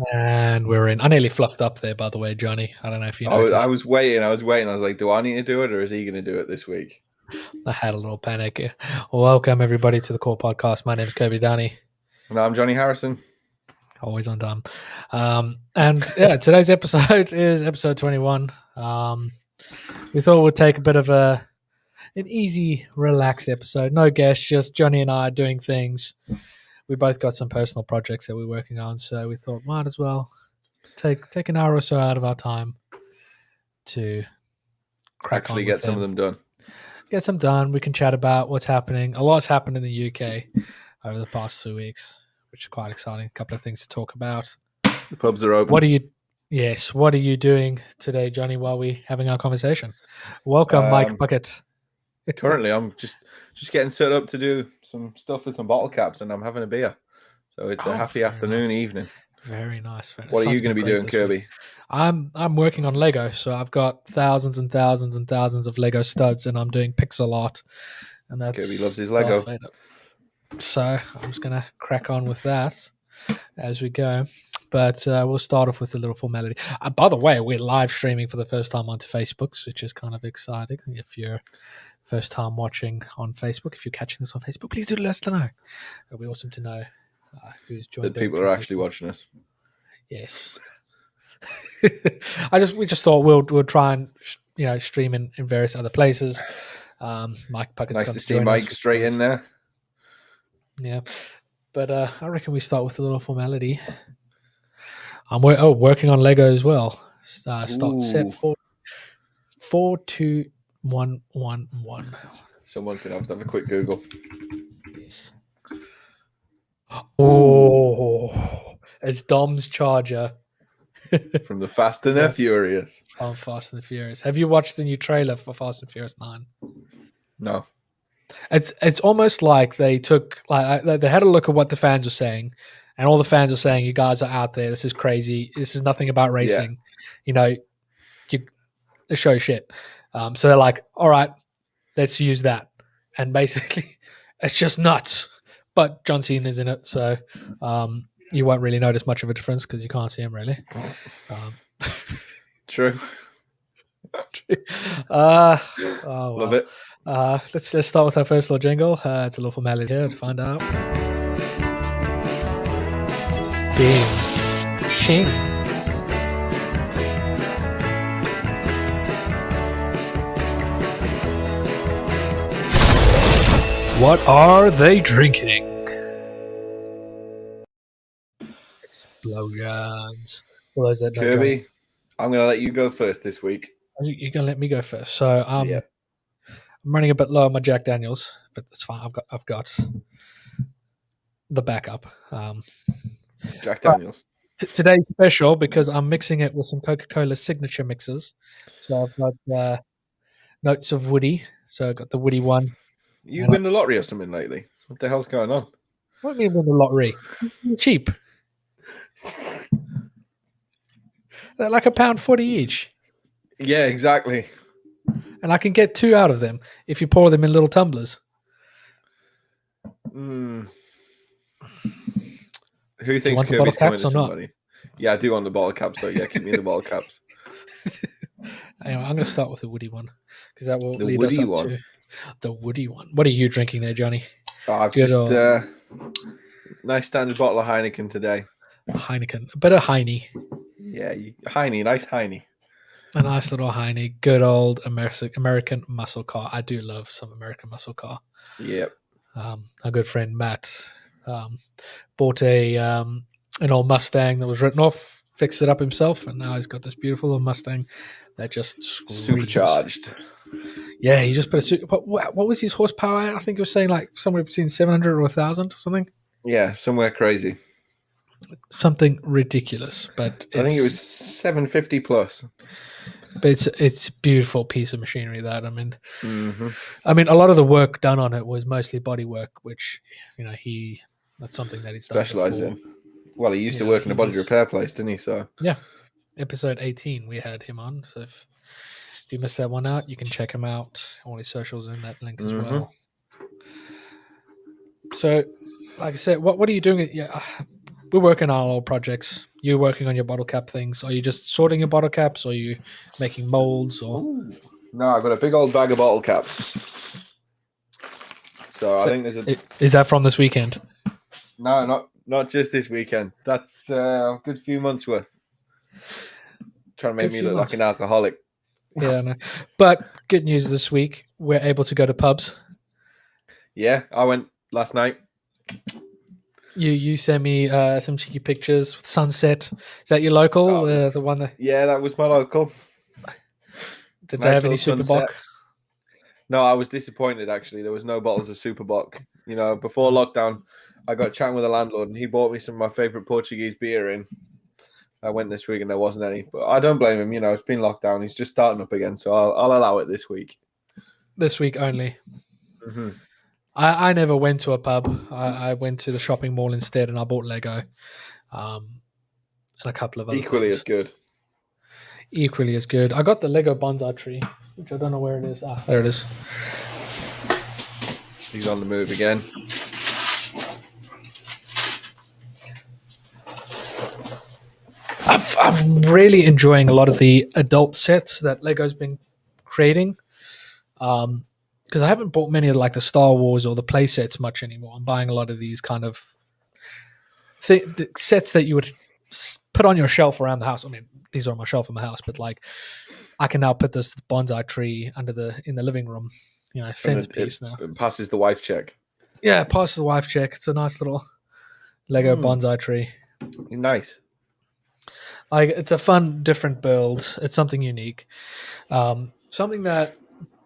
And we're in. I nearly fluffed up there, by the way, Johnny. I don't know if you I noticed. was waiting. I was like, do I need to do it, or is he going to do it this week? I had a little panic. Welcome, everybody, to the Core Podcast. My name is Kirby Downey. And I'm Jonny Harrison. Always on time. And yeah, today's episode is episode 21. We thought we'd take a bit of an easy, relaxed episode. No guests, just Johnny and I doing things. We both got some personal projects that we're working on, so we thought might as well take an hour or so out of our time to crack on with Get some of them done. Get some done. We can chat about what's happening. A lot's happened in the UK over the past 2 weeks, which is quite exciting. A couple of things to talk about. The pubs are open. What are you doing today, Johnny, while we're having our conversation? Welcome, Mike Bucket. Currently, I'm just getting set up to do some stuff with some bottle caps, and I'm having a beer. So it's a happy afternoon, evening. Very nice. What are you going to be doing, Kirby? Week. I'm working on Lego, so I've got thousands and thousands and thousands of Lego studs, and I'm doing pixel art. And that's Kirby loves his Lego. So I'm just going to crack on with that as we go. But we'll start off with a little formality. By the way, we're live streaming for the first time onto Facebook, which is kind of exciting. If you're first time watching on Facebook, if you're catching this on Facebook, please do let us know. It'll be awesome to know who's joined. That people are actually watching us. Yes. We just thought we'll try and stream in various other places. Mike Puckett's nice to see Mike straight in there. Yeah, but I reckon we start with a little formality. I'm working on Lego as well. Start set 42111. Someone's gonna have to have a quick Google. Yes. Oh, it's Dom's charger from the Fast and the Furious. From Fast and the Furious. Have you watched the new trailer for Fast and Furious 9? No. It's almost like they took they had a look at what the fans were saying, and all the fans are saying, "You guys are out there. This is crazy. This is nothing about racing. Yeah. The show shit." So they're like, "All right, let's use that." And basically, it's just nuts. But John Cena's in it, so you won't really notice much of a difference because you can't see him really. True. Love it. Let's start with our first little jingle. It's a little formality here to find out. Bing. Ching. What are they drinking? Explosions. For those that Kirby, I'm going to let you go first this week. You're going to let me go first. So I'm running a bit low on my Jack Daniels, but that's fine. I've got the backup. Jack Daniels. Today's special because I'm mixing it with some Coca-Cola signature mixes. So I've got Notes of Woody. So I've got the Woody one. You win the lottery or something lately? What the hell's going on? What do you mean win the lottery? Cheap. They're like £1.40 each. Yeah, exactly. And I can get 2 out of them if you pour them in little tumblers. Who thinks Kirby's coming to somebody? Not? Yeah, I do want the bottle caps, though. Yeah, keep me the bottle caps. Anyway, I'm going to start with the Woody one because that will lead us up to the Woody one. What are you drinking there, Johnny? I've just nice standard bottle of Heineken today. Heineken, a bit of Heine. Yeah, Heine, nice Heine. A nice little Heine, good old American muscle car. I do love some American muscle car. Yep. Our good friend Matt bought an old Mustang that was written off, fixed it up himself, and now he's got this beautiful old Mustang that just screams. Supercharged. Yeah, he just put what was his horsepower at? I think he was saying like somewhere between 700 or 1,000 or something. Yeah, somewhere crazy. Something ridiculous, but I think it was 750 plus. But it's a beautiful piece of machinery. That I mean, a lot of the work done on it was mostly body work, which that's something that he's specialized in. Well, he used to work in a body repair place, didn't he? So yeah, episode 18 we had him on. So if you missed that one out, you can check him out. All his socials in that link as well. So, like I said, what are you doing? Yeah, we're working on our little projects. You're working on your bottle cap things. Are you just sorting your bottle caps, or are you making molds? Or no, I've got a big old bag of bottle caps. So I think there's is that from this weekend? No, not just this weekend. That's a good few months worth. Trying to make me look like an alcoholic. Yeah, no. But good news this week, we're able to go to pubs. Yeah, I went last night. You sent me some cheeky pictures with sunset. Is that your local? The one that... Yeah, that was my local. Did they have any Superbock? No, I was disappointed actually. There was no bottles of Superbock. You know, before lockdown, I got chatting with the landlord and he bought me some of my favourite Portuguese beer in. I went this week and there wasn't any, but I don't blame him. You know, it's been locked down. He's just starting up again, so I'll allow it this week. This week only. Mm-hmm. I never went to a pub. I went to the shopping mall instead, and I bought Lego, and a couple of other Equally things. as good. Equally as good. I got the Lego bonsai tree, which I don't know where it is. Ah, there it is. He's on the move again. I'm really enjoying a lot of the adult sets that Lego's been creating. Because I haven't bought many of like the Star Wars or the play sets much anymore. I'm buying a lot of these kind of the sets that you would put on your shelf around the house. I mean, these are on my shelf in my house, but like I can now put this bonsai tree in the living room. You know, centerpiece now. It passes the wife check. Yeah, it passes the wife check. It's a nice little Lego bonsai tree. Nice. Like it's a fun, different build. It's something unique. Something that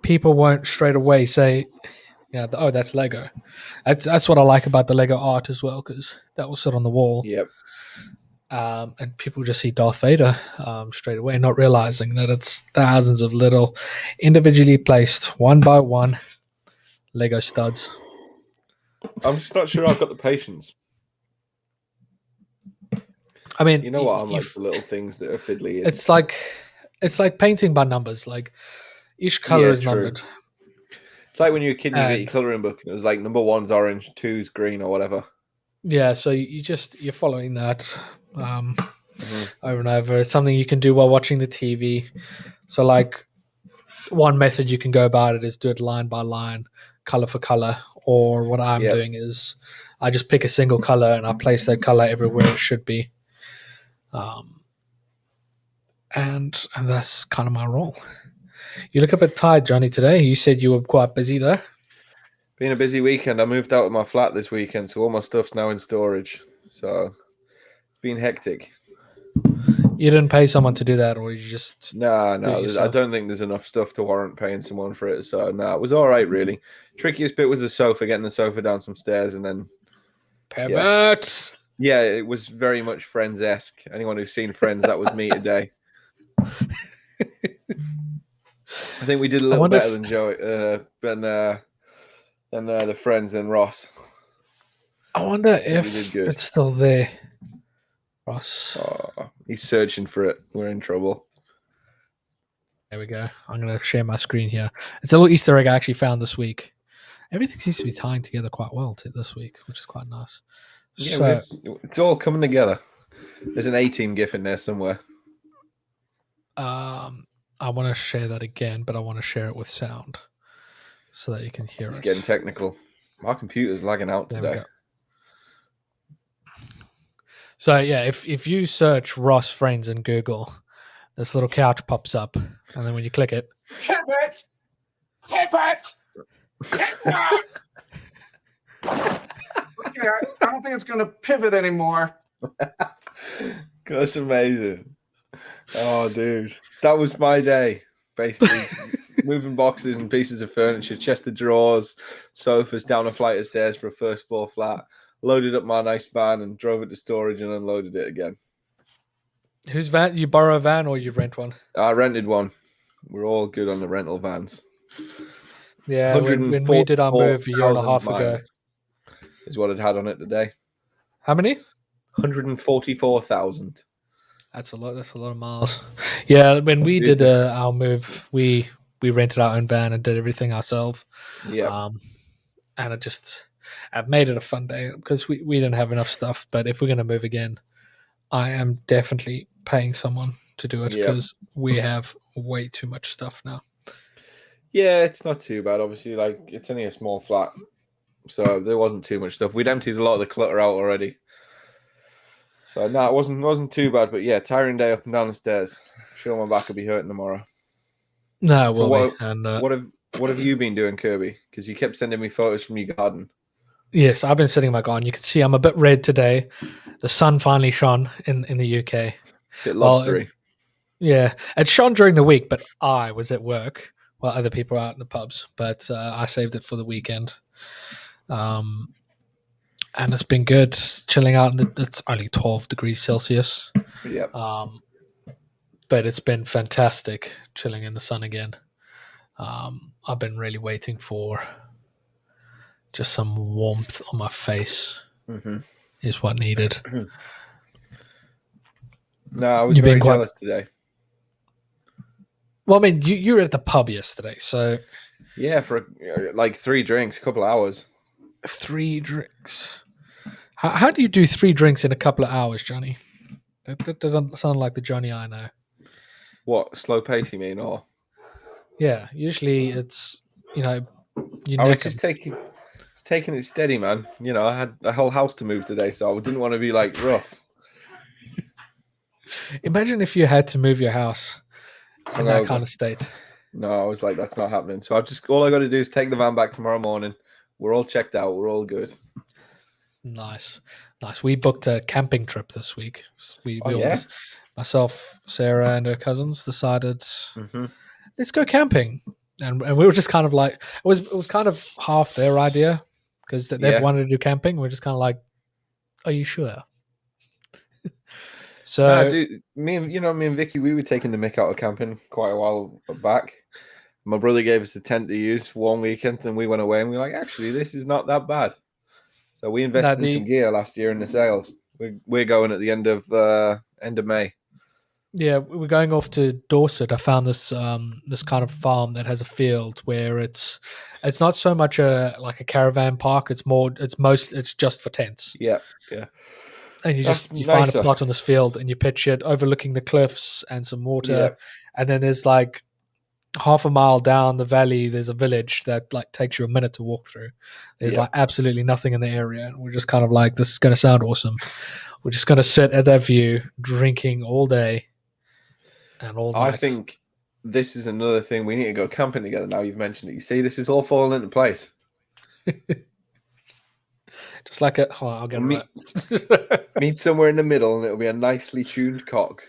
people won't straight away say, you know, oh, that's Lego. That's what I like about the Lego art as well, because that will sit on the wall. Yep. And people just see Darth Vader straight away, not realizing that it's thousands of little, individually placed, one by one, Lego studs. I'm just not sure I've got the patience. I mean, you know what? I'm like the little things that are fiddly. It's like painting by numbers. Like each color is numbered. It's like when you're a kid and you get your coloring book and it was like number 1's orange, 2's green or whatever. Yeah, so you're following that over and over. It's something you can do while watching the TV. So like one method you can go about it is do it line by line, color for color. Or what I'm doing is I just pick a single color and I place that color everywhere it should be. And that's kind of my role. You look a bit tired, Johnny, today. You said you were quite busy though. Been a busy weekend. I moved out of my flat this weekend, so all my stuff's now in storage. So it's been hectic. You didn't pay someone to do that, or you just... No. I don't think there's enough stuff to warrant paying someone for it. So no, it was all right, really. Trickiest bit was the sofa, getting the sofa down some stairs, and then pivots. Yeah, it was very much Friends-esque. Anyone who's seen Friends, that was me today. I think we did a little better than Joey, than the Friends and Ross. I wonder if it's still there, Ross. Oh, he's searching for it. We're in trouble. There we go. I'm going to share my screen here. It's a little Easter egg I actually found this week. Everything seems to be tying together quite well this week, which is quite nice. Yeah, so, it's all coming together. There's an A-Team GIF in there somewhere. I want to share that again, but I want to share it with sound so that you can hear it. It's getting technical. My computer's lagging out today. So yeah, if you search Ross Friends in Google, this little couch pops up, and then when you click it, pivot. Okay, I don't think it's going to pivot anymore. That's amazing. Oh, dude, that was my day. Basically, moving boxes and pieces of furniture, chest of drawers, sofas down a flight of stairs for a first floor flat. Loaded up my nice van and drove it to storage and unloaded it again. Whose van? You borrow a van or you rent one? I rented one. We're all good on the rental vans. Yeah, when we did our move a year and a half ago, is what it had on it today. How many? 144,000. That's a lot. That's a lot of miles. Yeah, when we did our move, we rented our own van and did everything ourselves. Yeah, and it just I've made it a fun day because we didn't have enough stuff. But if we're going to move again, I am definitely paying someone to do it because we have way too much stuff now. Yeah, it's not too bad. Obviously, like it's only a small flat, so there wasn't too much stuff. We'd emptied a lot of the clutter out already. So no, it wasn't too bad. But yeah, tiring day up and down the stairs. I'm sure my back will be hurting tomorrow. No, So will be. And what have you been doing, Kirby? Because you kept sending me photos from your garden. Yes, I've been sitting in my garden. You can see I'm a bit red today. The sun finally shone in the UK. Bit lobstery. Yeah, it shone during the week, but I was at work while other people were out in the pubs. But I saved it for the weekend. And it's been good chilling out. It's only 12 degrees Celsius. Yeah. But it's been fantastic chilling in the sun again. I've been really waiting for just some warmth on my face is what needed. No, I was very jealous today. Well, I mean, you were at the pub yesterday, so... Yeah, for like 3 drinks, a couple of hours. 3 drinks. How do you do 3 drinks in a couple of hours, Johnny? That doesn't sound like the Johnny I know. What, slow pace you mean, or? Yeah, usually it's, I was just taking it steady, man. I had a whole house to move today, so I didn't want to be like rough. Imagine if you had to move your house in that kind of state. No, I was like, that's not happening. So all I got to do is take the van back tomorrow morning. We're all checked out. We're all good. Nice. We booked a camping trip this week. Myself, Sarah, and her cousins decided let's go camping, and we were just kind of like it was kind of half their idea because they've wanted to do camping. We're just kind of like, are you sure? So, no, dude, me and Vicky, we were taking the mick out of camping quite a while back. My brother gave us a tent to use for one weekend, and we went away and we were like, actually, this is not that bad. So we invested in some gear last year in the sales. We're going at the end of May. Yeah, we're going off to Dorset. I found this this kind of farm that has a field where it's not so much like a caravan park. It's just for tents. Yeah. And you find a plot on this field and you pitch it overlooking the cliffs and some water, and then there's like half a mile down the valley. There's a village that like takes you a minute to walk through. There's like absolutely nothing in the area, and we're just kind of like, this is going to sound awesome. We're just going to sit at that view, drinking all day. And all night. I think this is another thing. We need to go camping together now you've mentioned it. You see, this is all falling into place. Just like I'll get it right. Meet somewhere in the middle and it'll be a nicely tuned cog.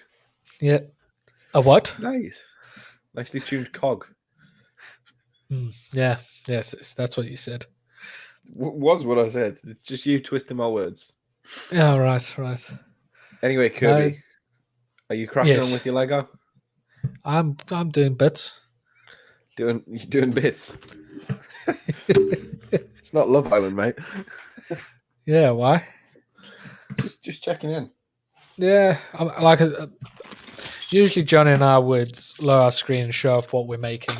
Yeah. A what? Nice. Nicely tuned cog. Yeah. Yes, that's what you said. Was what I said. It's just you twisting my words. Yeah, right. Anyway, Kirby, are you cracking on with your Lego? I'm doing bits. You're doing bits. It's not Love Island, mate. Yeah, why? Just checking in. Yeah, usually Johnny and I would lower our screen and show off what we're making,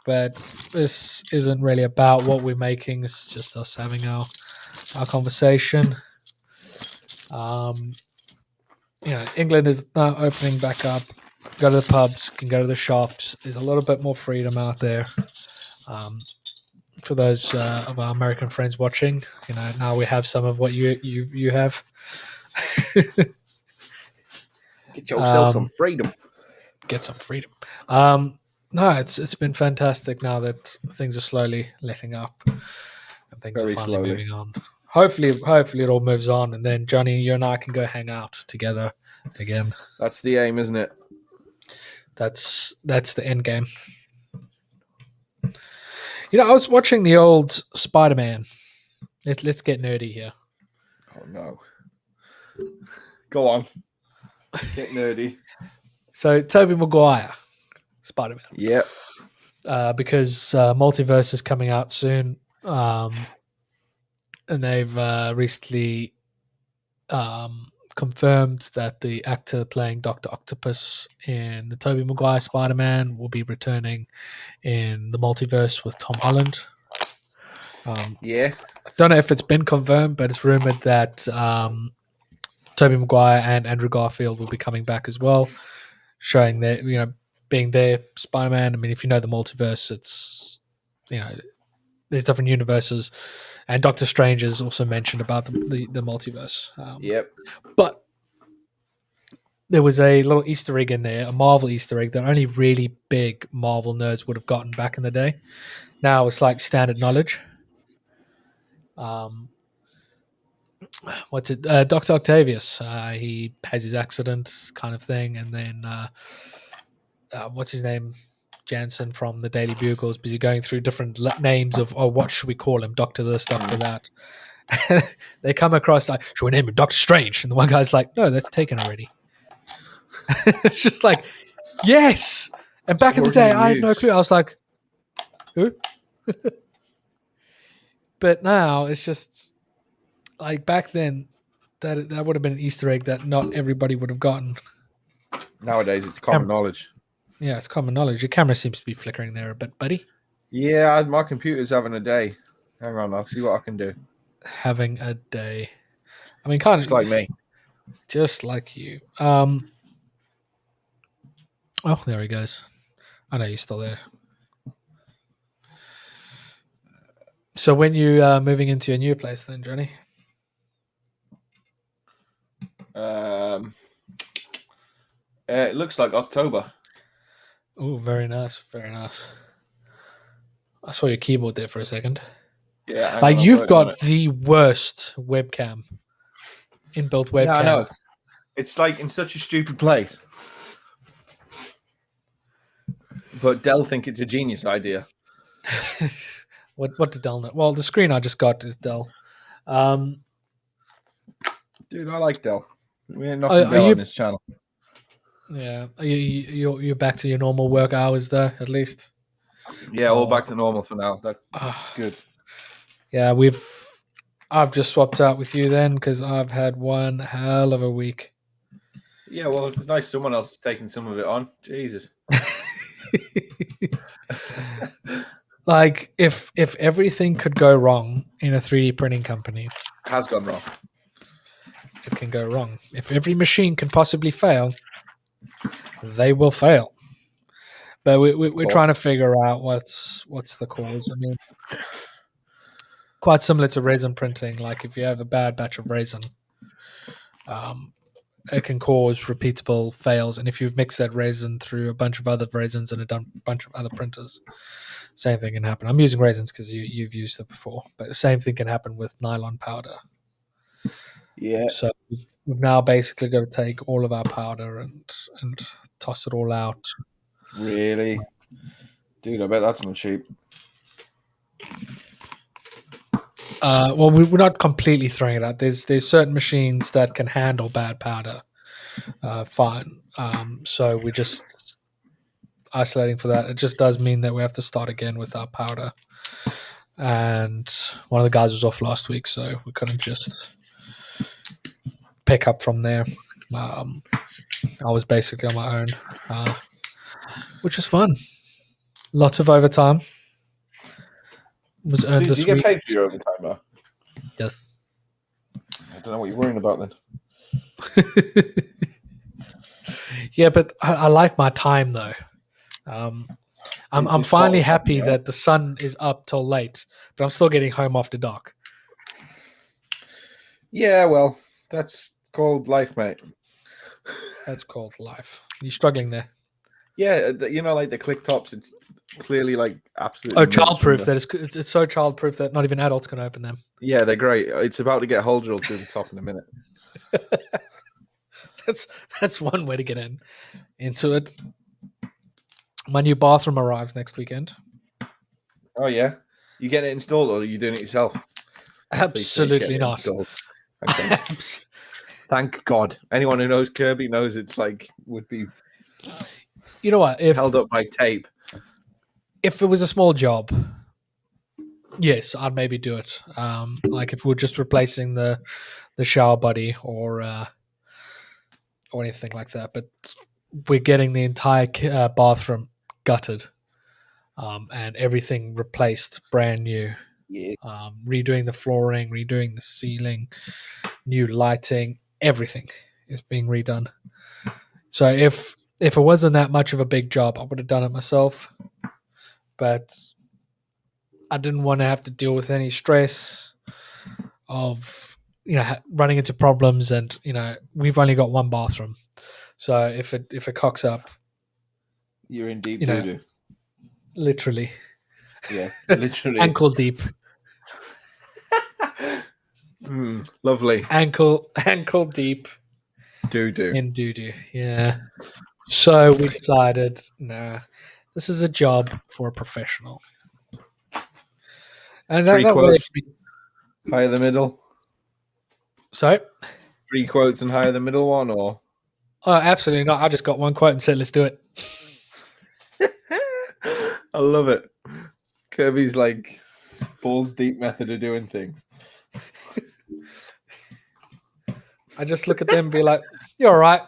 but this isn't really about what we're making. It's just us having our conversation. England is now opening back up. Go to the pubs, can go to the shops. There's a little bit more freedom out there. For those of our American friends watching, now we have some of what you have. Get yourself some freedom. Get some freedom. No, it's been fantastic now that things are slowly letting up and things are finally moving on. Hopefully it all moves on, and then Johnny, you and I can go hang out together again. That's the aim, isn't it? That's the end game. I was watching the old Spider-Man. Let's get nerdy here. Oh no. Go on. Get nerdy. So Tobey Maguire, Spider-Man. Yep. Because Multiverse is coming out soon. And they've recently confirmed that the actor playing Dr. Octopus in the Tobey Maguire Spider-Man will be returning in the multiverse with Tom Holland. Yeah. don't know if it's been confirmed, but it's rumored that Tobey Maguire and Andrew Garfield will be coming back as well, showing that, being their Spider-Man. I mean, if you know the multiverse, it's, there's different universes, and Doctor Strange is also mentioned about the multiverse. Yep. But there was a little Easter egg in there, a Marvel Easter egg that only really big Marvel nerds would have gotten back in the day. Now it's like standard knowledge. What's it? Dr. Octavius. He has his accident kind of thing, and then what's his name? Jansen from the Daily Bugle is busy going through different names of, what should we call him? Doctor this, Doctor that. They come across like, should we name him Doctor Strange? And the one guy's like, no, that's taken already. It's just like, yes. And back in the day, I had no clue. I was like, who? But now it's just like back then, that would have been an Easter egg that not everybody would have gotten. Nowadays, it's common knowledge. Yeah, it's common knowledge. Your camera seems to be flickering there a bit, buddy. Yeah, my computer's having a day. Hang on, I'll see what I can do. Having a day. I mean, kind of just like me. Just like you. Oh, there he goes. I know you're still there. So when you moving into your new place then, Johnny? It looks like October. Oh, very nice, very nice. I saw your keyboard there for a second. Yeah, like you've got the worst webcam, inbuilt webcam. Yeah, I know. It's like in such a stupid place. But Dell think it's a genius idea. What did Dell know? Well, the screen I just got is Dell. Dude, I like Dell. We ain't knocking Dell on this channel. Yeah, you're back to your normal work hours though, at least. Yeah, all back to normal for now. That's good. Yeah, I've just swapped out with you then because I've had one hell of a week. Yeah, well, it's nice someone else is taking some of it on. Jesus. Like if everything could go wrong in a 3D printing company, has gone wrong. It can go wrong. If every machine can possibly fail, they will fail. But we're trying to figure out what's the cause. I mean, quite similar to resin printing. Like if you have a bad batch of resin, it can cause repeatable fails. And if you've mixed that resin through a bunch of other resins and a bunch of other printers, same thing can happen. I'm using resins because you've used it before, but the same thing can happen with nylon powder. Yeah. So we've now basically got to take all of our powder and toss it all out. Really? Dude, I bet that's not cheap. Well, we're not completely throwing it out. There's certain machines that can handle bad powder fine. So we're just isolating for that. It just does mean that we have to start again with our powder. And one of the guys was off last week, so we couldn't just pick up from there. I was basically on my own, which was fun. Lots of overtime was earned this week. Did you get paid for your overtime, though? Yes. I don't know what you're worrying about then. Yeah, but I like my time though. I'm finally happy that the sun is up till late, but I'm still getting home after dark. Yeah, well, that's called life, mate. That's called life. You're struggling there. Yeah, you know, like the click tops, it's clearly like absolutely. Oh, childproof. That it's so childproof that not even adults can open them. Yeah, they're great. It's about to get hole drilled through the top in a minute. That's one way to get into it. My new bathroom arrives next weekend. Oh yeah, you getting it installed or are you doing it yourself? Absolutely not. Okay. Thank God. Anyone who knows Kirby knows it's like would be. You know what? If held up by tape. If it was a small job, yes, I'd maybe do it. Like if we're just replacing the shower body or anything like that. But we're getting the entire bathroom gutted and everything replaced, brand new. Yeah. redoing the flooring, redoing the ceiling, new lighting, everything is being redone. So if it wasn't that much of a big job, I would have done it myself. But I didn't want to have to deal with any stress of running into problems, and we've only got one bathroom, so if it cocks up, You're in deep doo-doo. Literally. Yeah, literally. Ankle deep. Lovely. Ankle deep Doo-doo. in doo-doo. Yeah. So we decided, nah, this is a job for a professional. And Three that way, quotes. Higher the middle. sorry? 3 quotes and higher the middle one, or? Oh, absolutely not. I just got one quote and said, let's do it. I love it. Kirby's like balls deep method of doing things. I just look at them and be like, you're all right.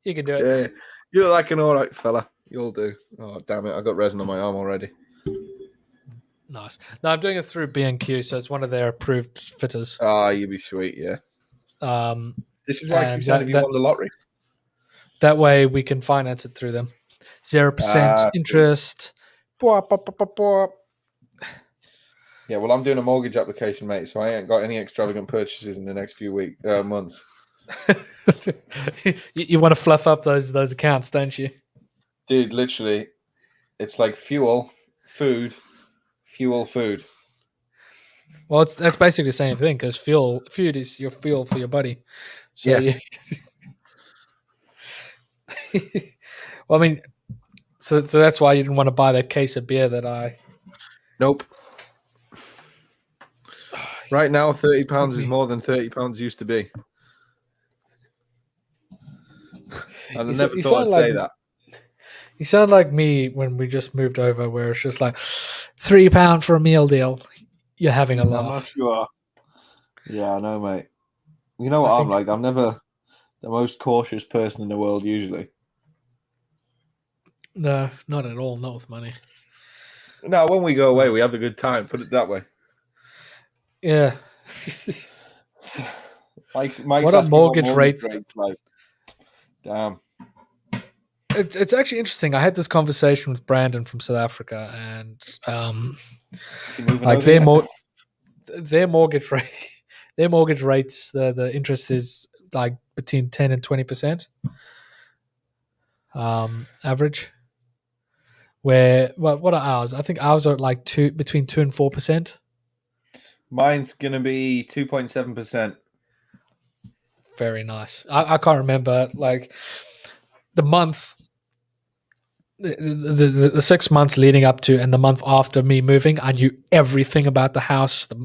You can do it. Yeah, you're like an all right fella. You'll do. Oh, damn it. I got resin on my arm already. Nice. No, I'm doing it through B&Q, so it's one of their approved fitters. Ah, you'd be sweet, yeah. This is why you said if you won the lottery. That way we can finance it through them. 0% interest. Yeah, well, I'm doing a mortgage application, mate, so I ain't got any extravagant purchases in the next few months. You want to fluff up those accounts, don't you? Dude, literally, it's like fuel, food. Well, that's basically the same thing, because food is your fuel for your body. So yeah. Well, I mean, so that's why you didn't want to buy that case of beer that I. Nope. Right now, £30 is more than £30 used to be. And I never thought I'd say that. You sound like me when we just moved over, where it's just like £3 for a meal deal. You're having a laugh. I'm not sure. Yeah, I know, mate. You know what I'm like? I'm never the most cautious person in the world, usually. No, not at all. Not with money. No, when we go away, we have a good time. Put it that way. Yeah. Mike's what are mortgage rates? Like, damn. It's actually interesting. I had this conversation with Brandon from South Africa, and like their mortgage rate, their mortgage rates, the interest is like between 10 and 20%, average. Where what are ours? I think ours are like between 2 and 4%. Mine's gonna be 2.7%. Very nice. I can't remember like the month. The 6 months leading up to and the month after me moving, I knew everything about the house, the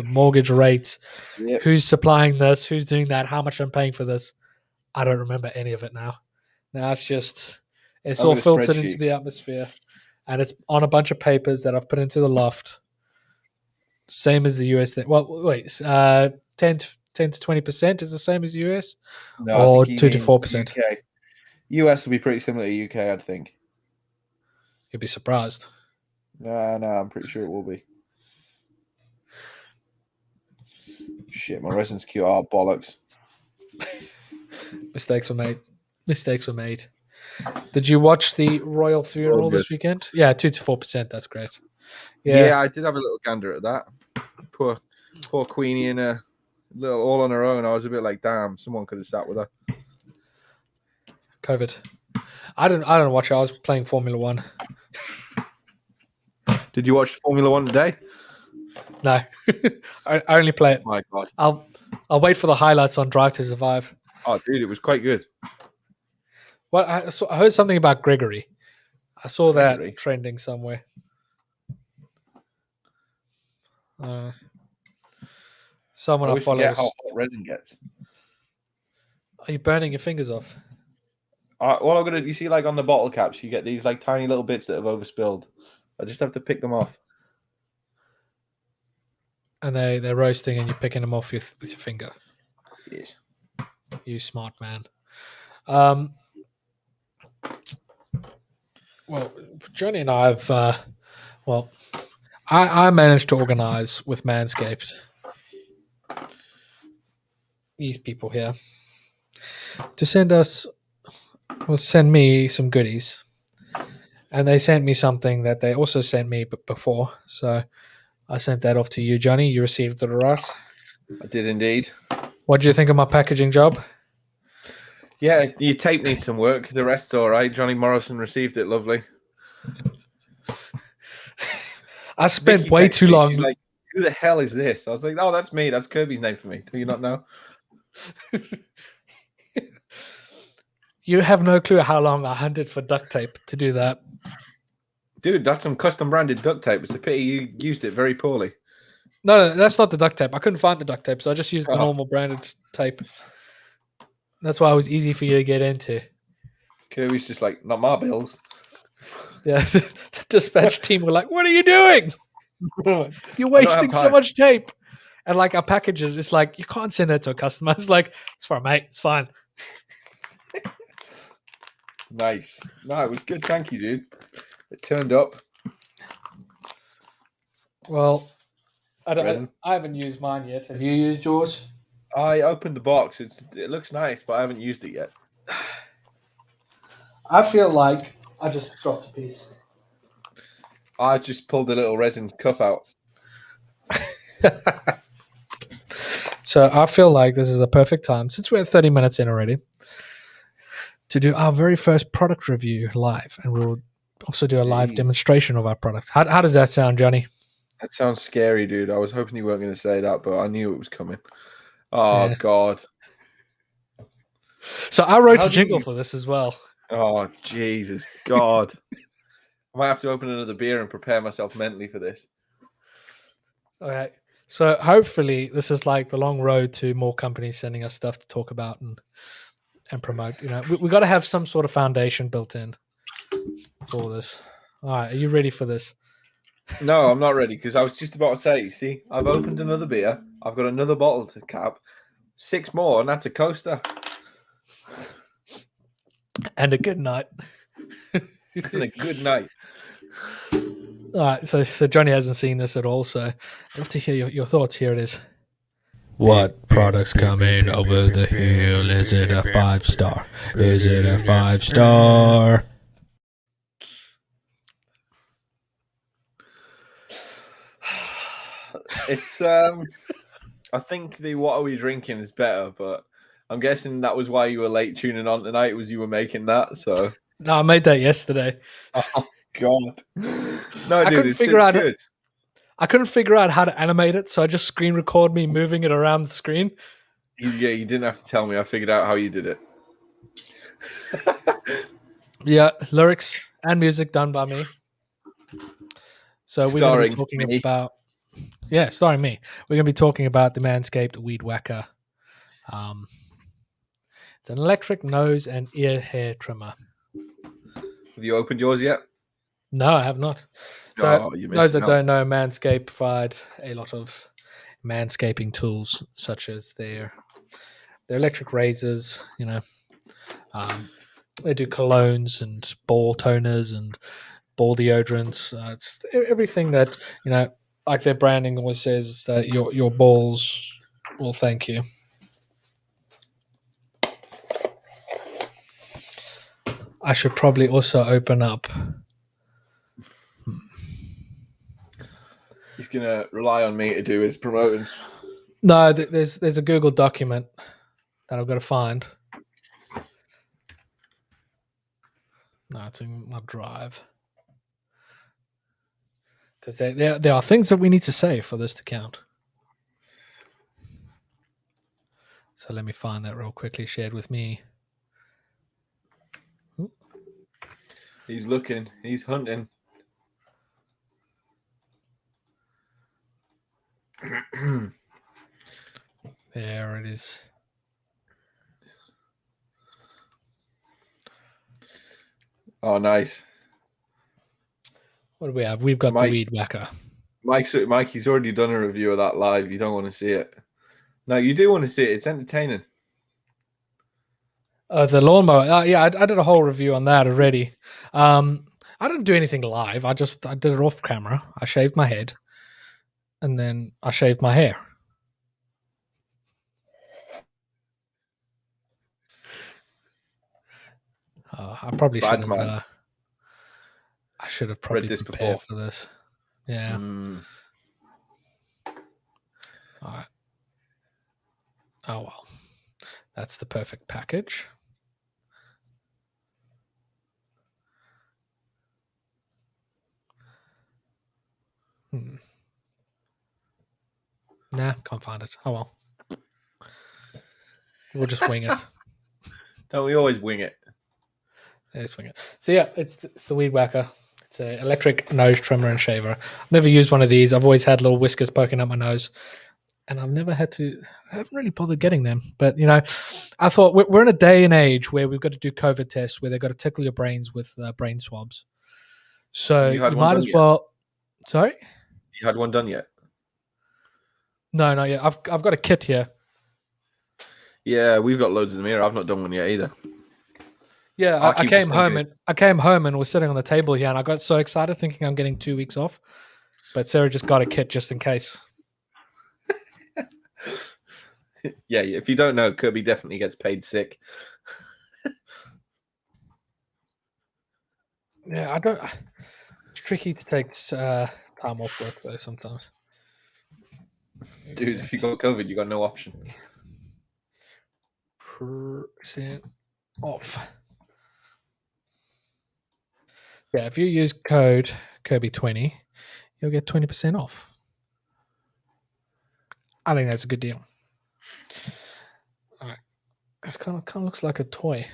mortgage rates, who's supplying this, who's doing that, how much I'm paying for this. I don't remember any of it now. Now it's all filtered into the atmosphere, and it's on a bunch of papers that I've put into the loft. Same as the US thing. Well, wait, 10 to 20% is the same as the US, or 2 to 4%. US will be pretty similar to UK, I'd think. You'd be surprised. No, I'm pretty sure it will be. Shit, my resin's QR bollocks. Mistakes were made. Did you watch the royal funeral this weekend? Yeah, 2 to 4%. That's great. Yeah, I did have a little gander at that. Poor Queenie in a little all on her own. I was a bit like, damn, someone could have sat with her. COVID. I don't watch it. I was playing Formula One. Did you watch Formula One today? No, I only play it. Oh my God. I'll wait for the highlights on Drive to Survive. Oh, dude, it was quite good. Well, I heard something about Gregory. I saw that trending somewhere. Someone I follow. How hot resin gets. Are you burning your fingers off? What I'm gonna, you see, like on the bottle caps, you get these like tiny little bits that have overspilled. I just have to pick them off. And they're roasting, and you're picking them off with your finger. Yes. You smart man. Well, Jonny and I have. I managed to organize with Manscaped these people here to send me some goodies, and they sent me something that they also sent me before. So I sent that off to you, Johnny. You received it, all right? I did indeed. What do you think of my packaging job? Yeah, your tape needs some work. The rest's all right. Johnny Morrison received it. Lovely. I spent Vicky way texted too me, long. she's like, "Who the hell is this?" I was like, "Oh, that's me. That's Kirby's name for me. Do you not know?" You have no clue how long I hunted for duct tape to do that. Dude, that's some custom branded duct tape. It's a pity you used it very poorly. No, that's not the duct tape. I couldn't find the duct tape, so I just used the Oh. normal branded tape. That's why it was easy for you to get into. Kirby's just like, "Not my bills." Yeah, the dispatch team were like, "What are you doing? You're I don't have wasting so time. much tape." And like our packages, it's like you can't send that to a customer. It's like it's fine, mate. It's fine. Nice. No, it was good. Thank you, dude. It turned up. Well, Resin. I haven't used mine yet. Have you used yours? I opened the box. It looks nice, but I haven't used it yet. I feel like I just dropped a piece. I just pulled a little resin cup out. So I feel like this is a perfect time, since we're 30 minutes in already, to do our very first product review live. And we'll also do a live demonstration of our product. How does that sound, Johnny? That sounds scary, dude. I was hoping you weren't going to say that, but I knew it was coming. Oh, Yeah. God. So I wrote a jingle for this as well. Oh, Jesus, God. I might have to open another beer and prepare myself mentally for this. Okay. So hopefully this is like the long road to more companies sending us stuff to talk about and promote. You know, we got to have some sort of foundation built in for this. All right. Are you ready for this? No, I'm not ready, because I was just about to say, see, I've opened another beer. I've got another bottle to cap. 6 more, and that's a coaster. And a good night. And a good night. All right. So Johnny hasn't seen this at all. So I'd love to hear your thoughts. Here it is. What products coming over the hill? Is it a 5-star? Is it a 5-star? It's I think the What Are We Drinking is better, but I'm guessing that was why you were late tuning on tonight, was you were making that, so. No, I made that yesterday. Oh, God. No, I dude, couldn't figure it's out good. I couldn't figure out how to animate it, so I just screen record me moving it around the screen. Yeah, you didn't have to tell me. I figured out how you did it. Yeah, lyrics and music done by me. So we're going to be talking about... Yeah, starring me. We're going to be talking about the Manscaped Weed Whacker. It's an electric nose and ear hair trimmer. Have you opened yours yet? No, I have not. So those that don't know, Manscaped provide a lot of manscaping tools, such as their electric razors. You know, they do colognes and ball toners and ball deodorants. Just everything that, you know, like their branding always says that your balls will thank you. I should probably also open up. He's going to rely on me to do his promoting. No, there's a Google document that I've got to find. No, it's in my drive. Because there are things that we need to say for this to count. So let me find that real quickly, shared with me. Ooh. He's looking. He's hunting. There it is. Oh, nice. What do we have? We've got the Weed Whacker. Mikey's already done a review of that live. You don't want to see it. No, you do want to see it. It's entertaining. The lawnmower. Yeah, I did a whole review on that already. I didn't do anything live. I did it off camera. I shaved my head, and then I shaved my hair. I probably should have. I should have probably prepared for this. Yeah. All right. Oh well, that's the perfect package. Nah, can't find it. Oh well. We'll just wing it. Don't we always wing it? Let's wing it. So yeah, it's the Weed Whacker. It's an electric nose trimmer and shaver. I've never used one of these. I've always had little whiskers poking up my nose, and I've never had to. I haven't really bothered getting them. But I thought we're in a day and age where we've got to do COVID tests, where they've got to tickle your brains with brain swabs. So you might as well. Sorry, you had one done yet? No, not yet. I've got a kit here. Yeah, we've got loads of them here. I've not done one yet either. Yeah, I came home and was sitting on the table here, and I got so excited thinking I'm getting 2 weeks off. But Sarah just got a kit just in case. Yeah, if you don't know, Kirby definitely gets paid sick. Yeah, I don't. It's tricky to take time off work though sometimes. Dude, if you got COVID, you got no option. % off. Yeah, if you use code Kirby20, you'll get 20% off. I think that's a good deal. All right, it kind of looks like a toy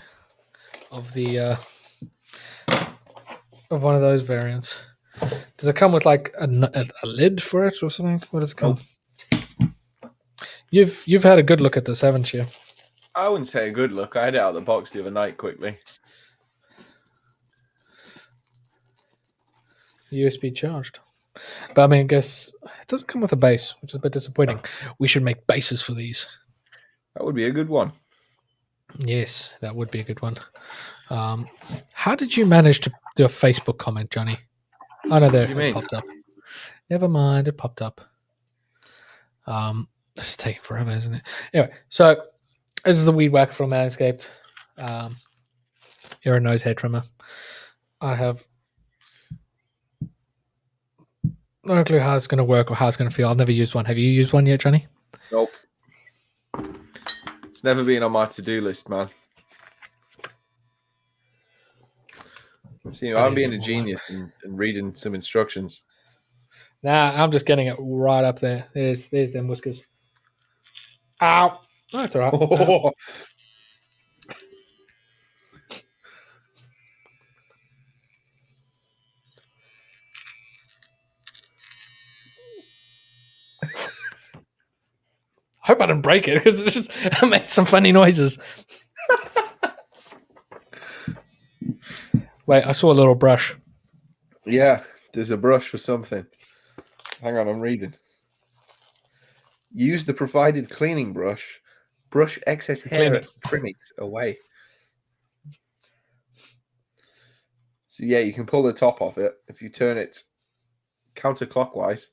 of the of one of those variants. Does it come with like a lid for it or something? What does it come? You've had a good look at this, haven't you? I wouldn't say a good look. I had it out of the box the other night quickly. USB charged. But I mean, I guess it doesn't come with a base, which is a bit disappointing. We should make bases for these. That would be a good one. Yes, that would be a good one. How did you manage to do a Facebook comment, Johnny? Oh, no, there it popped up. Never mind, it popped up. This is taking forever, isn't it? Anyway, so this is the Weed Whacker from Manscaped. Ear and nose hair trimmer. I have no clue how it's going to work or how it's going to feel. I've never used one. Have you used one yet, Johnny? Nope. It's never been on my to-do list, man. See, I'm being a genius and reading some instructions. Nah, I'm just getting it right up there. There's them whiskers. Ow! Oh, that's all right. Oh. I hope I didn't break it because I made some funny noises. Wait, I saw a little brush. Yeah, there's a brush for something. Hang on, I'm reading. Use the provided cleaning brush. Brush excess hair trimmings away. So yeah, you can pull the top off it if you turn it counterclockwise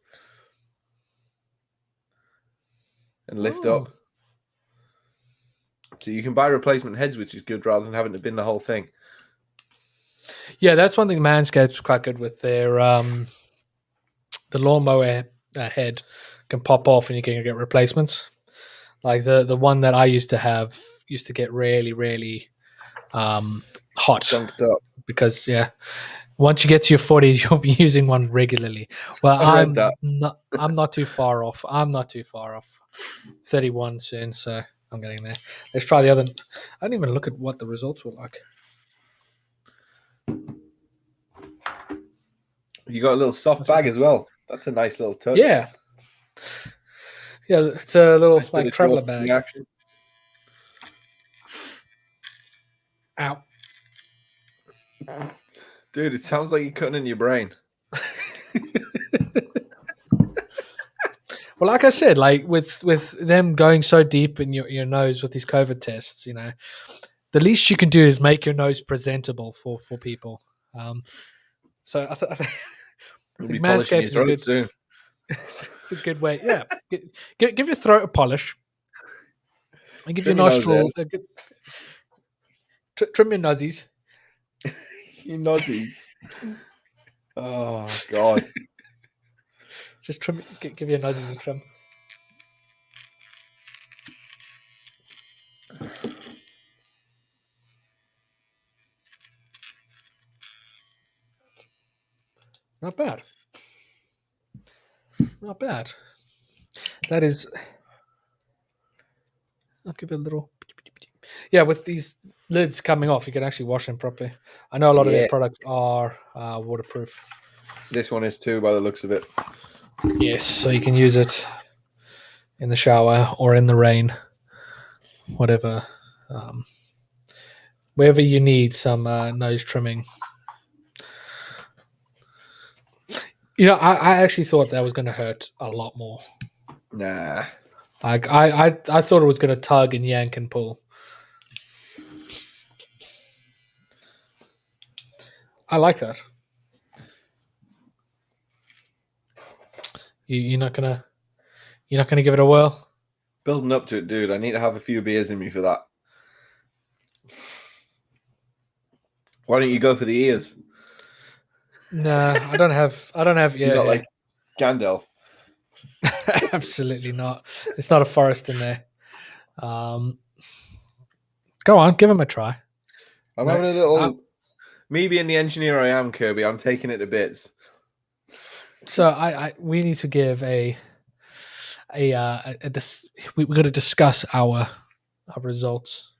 and lift up. So you can buy replacement heads, which is good, rather than having to bin the whole thing. Yeah, that's one thing Manscaped's quite good with. Their the lawnmower head can pop off and you can get replacements. Like the one that I used to have used to get really, really hot. Junked up. Because once you get to your 40s, you'll be using one regularly. Well, I'm not too far off. I'm not too far off. 31 soon, so I'm getting there. Let's try the other. I didn't even look at what the results were like. You got a little soft bag as well. That's a nice little touch. Yeah, it's a little nice like traveler bag. Action. Ow. Dude, it sounds like you're cutting in your brain. Well, like I said, like with them going so deep in your nose with these COVID tests, the least you can do is make your nose presentable for people. So I think You'll be polishing your throat soon. it's a good way. Yeah, give your throat a polish, and give Trim your your nose nostril a good trim your nuzzies. Your nozzies. Oh God. Just trim. Give your nuzzies a trim. Not bad. Not bad. That is. I'll give it a little. Yeah, with these lids coming off, you can actually wash them properly. I know a lot of their products are waterproof. This one is too, by the looks of it. Yes, so you can use it in the shower or in the rain, whatever. Wherever you need some nose trimming. You know, I actually thought that was going to hurt a lot more. Nah. Like I thought it was going to tug and yank and pull. I like that. You're not gonna give it a whirl? Building up to it, dude. I need to have a few beers in me for that. Why don't you go for the ears? No, I don't have ear You're not hair. like Gandalf. Absolutely not. It's not a forest in there. Go on, give him a try. I'm having a little. Me being the engineer I am, Kirby, I'm taking it to bits. So we need to give we got to discuss our results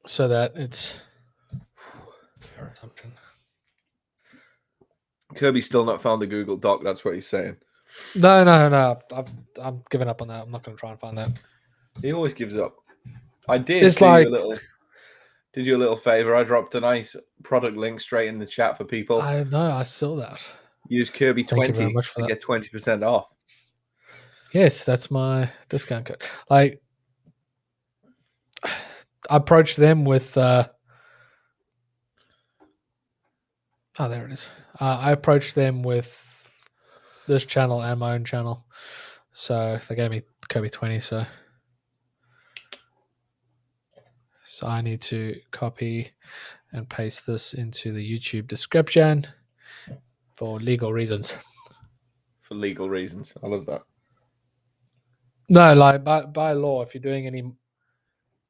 so that it's fair assumption. Kirby's still not found the Google Doc. That's what he's saying. No. I'm giving up on that. I'm not going to try and find that. He always gives up. I did. It's like did you a little favor. I dropped a nice product link straight in the chat for people. I know. I saw that. Use Kirby 20 to get 20% off. Yes, that's my discount code. Like, I approached them with. There it is. I approached them with this channel and my own channel, so they gave me Kirby 20. So I need to copy and paste this into the YouTube description for legal reasons. For legal reasons, I love that. No, like by law, if you're doing any